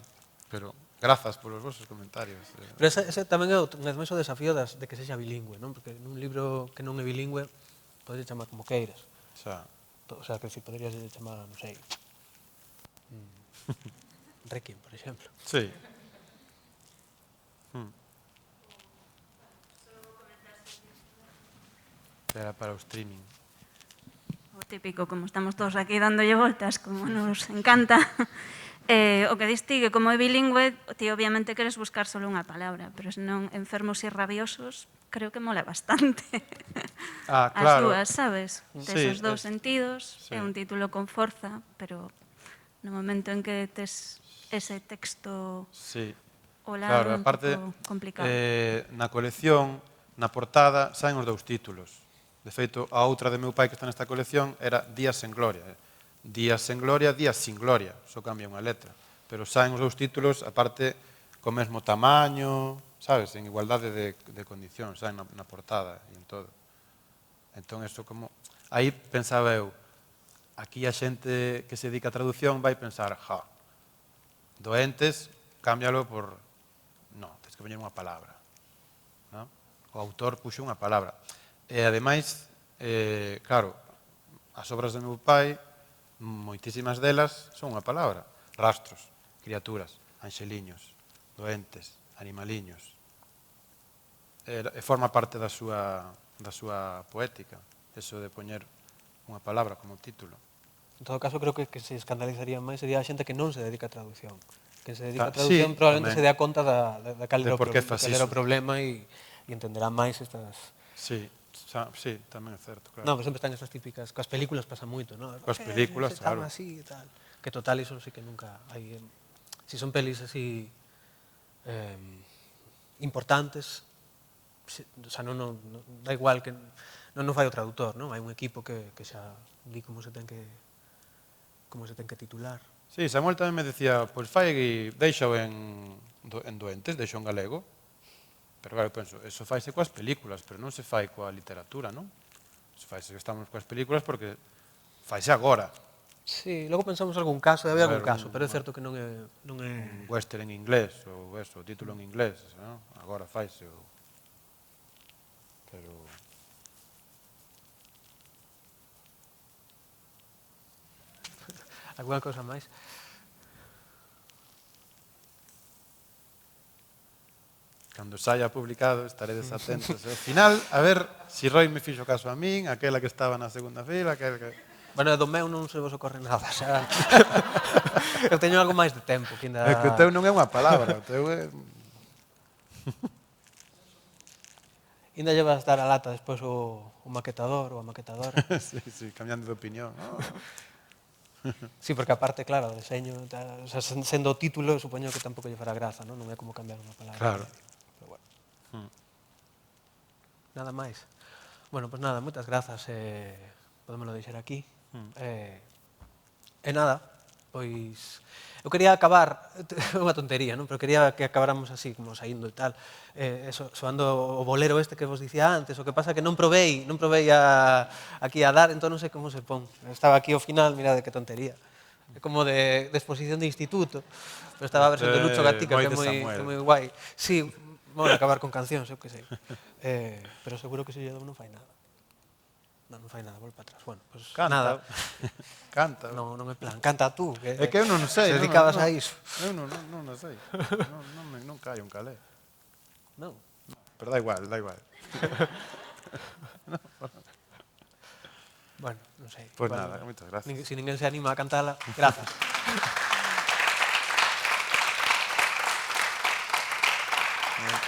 pero grazas polos vosos comentarios. Pero ese tamén é un mesmo desafío de que sexa bilingüe, non? Porque nun libro que non é bilingüe podes chamar como queiras. Xa. O sea, que si poderías chamar, non sei, Requiem, por exemplo. Sí. Era para o streaming. O típico, como estamos todos aquí dándolle voltas, como nos encanta. O que diste que como é bilingüe, ti obviamente queres buscar solo unha palabra, pero senón enfermos e rabiosos, creo que mola bastante. Claro. As dúas, sabes? Sí, Tes os dous sentidos, sí. é un título con forza, pero no momento en que tes ese texto Sí. ao lado Claro, é un aparte, pouco complicado. na colección, na portada, saen os dous títulos. De feito, a outra de meu pai que está nesta colección era Días en Gloria. Días en Gloria, Días sin Gloria, só cambia unha letra. Pero saen os dous títulos, aparte, co mesmo tamaño, sabes, en igualdade de condicións, saen na portada e en todo. Entón, eso como... Aí pensaba eu, aquí a xente que se dedica a traducción vai pensar, doentes, cámbialo por... No, tens que poñer unha palabra. No? O autor puxo unha palabra. E, ademais, claro, as obras de meu pai, moitísimas delas son unha palabra. Rastros, criaturas, anxeliños, doentes, animaliños. E forma parte da súa poética, eso de poñer unha palabra como título. En todo caso, creo que se escandalizaría máis sería a xente que non se dedica a traducción. Que se dedica a Sí, traducción probablemente tamén. se dea conta da cal era por que fas era o iso. problema e entenderá máis estas... Sí, tamén é certo, claro. Non, pero sempre están esas típicas... Coas películas pasa moito, non? Coas películas, se chama claro. así e tal. Que total, iso sí que nunca hai... Si son pelis así importantes, o sea, non da igual que non fai o traductor, non? Hai un equipo que xa di como se ten que titular. Sí, Samuel tamén me decía, pois deixao en doentes, deixao en galego. Pero claro, penso, eso faise coas películas, pero non se fai coa literatura, non? Se faise que estamos coas películas porque faise agora. Sí, logo pensamos algún caso, debe haber algún caso, pero é certo que non é... Un western en inglés, ou eso, o título en inglés, non? Agora faise o... Pero... Alguna cosa máis? Cando saia publicado estaredes atentos. Ao final, a ver se Roy me fixo caso a min, aquela que estaba na segunda fila, aquela que... Bueno, do meu non se vos ocorre nada, xa... Eu teño algo máis de tempo que ainda... É que o teu non é unha palabra, o teu é... Ainda lle vas dar a lata despois o maquetador ou a maquetadora. Sí, cambiando de opinión. Sí, porque aparte, claro, o deseño, o sea, sendo o título, supoño que tampouco lle fará graza, non? Non é como cambiar unha palabra. Claro. Pero bueno. Nada máis. Bueno, pois nada, moitas grazas, podémoslo deixar aquí. E nada, Pois, eu quería acabar, é unha tontería, non? Pero quería que acabáramos así, como saindo e tal, soando o bolero este que vos dicía antes, o que pasa que non provei aquí a dar, entón non sei como se pon. Estaba aquí ao final, mirade que tontería. É como de exposición de instituto, pero estaba a versión de Lucho Gatica, que é moi guai. Sí, bueno, acabar con cancións, eu que sei. Pero seguro que se lle dou non fai nada. Non fai nada, volve para atrás. Bueno, pues nada. Canta. Non é plan, canta tú. É que eu non sei. Se dedicabas a iso. Eu non sei. Non caio un calé. Non. Pero da igual. Bueno, non sei. Pois nada, moitas gracias. Se ninguén se anima a cantala, grazas. Bueno.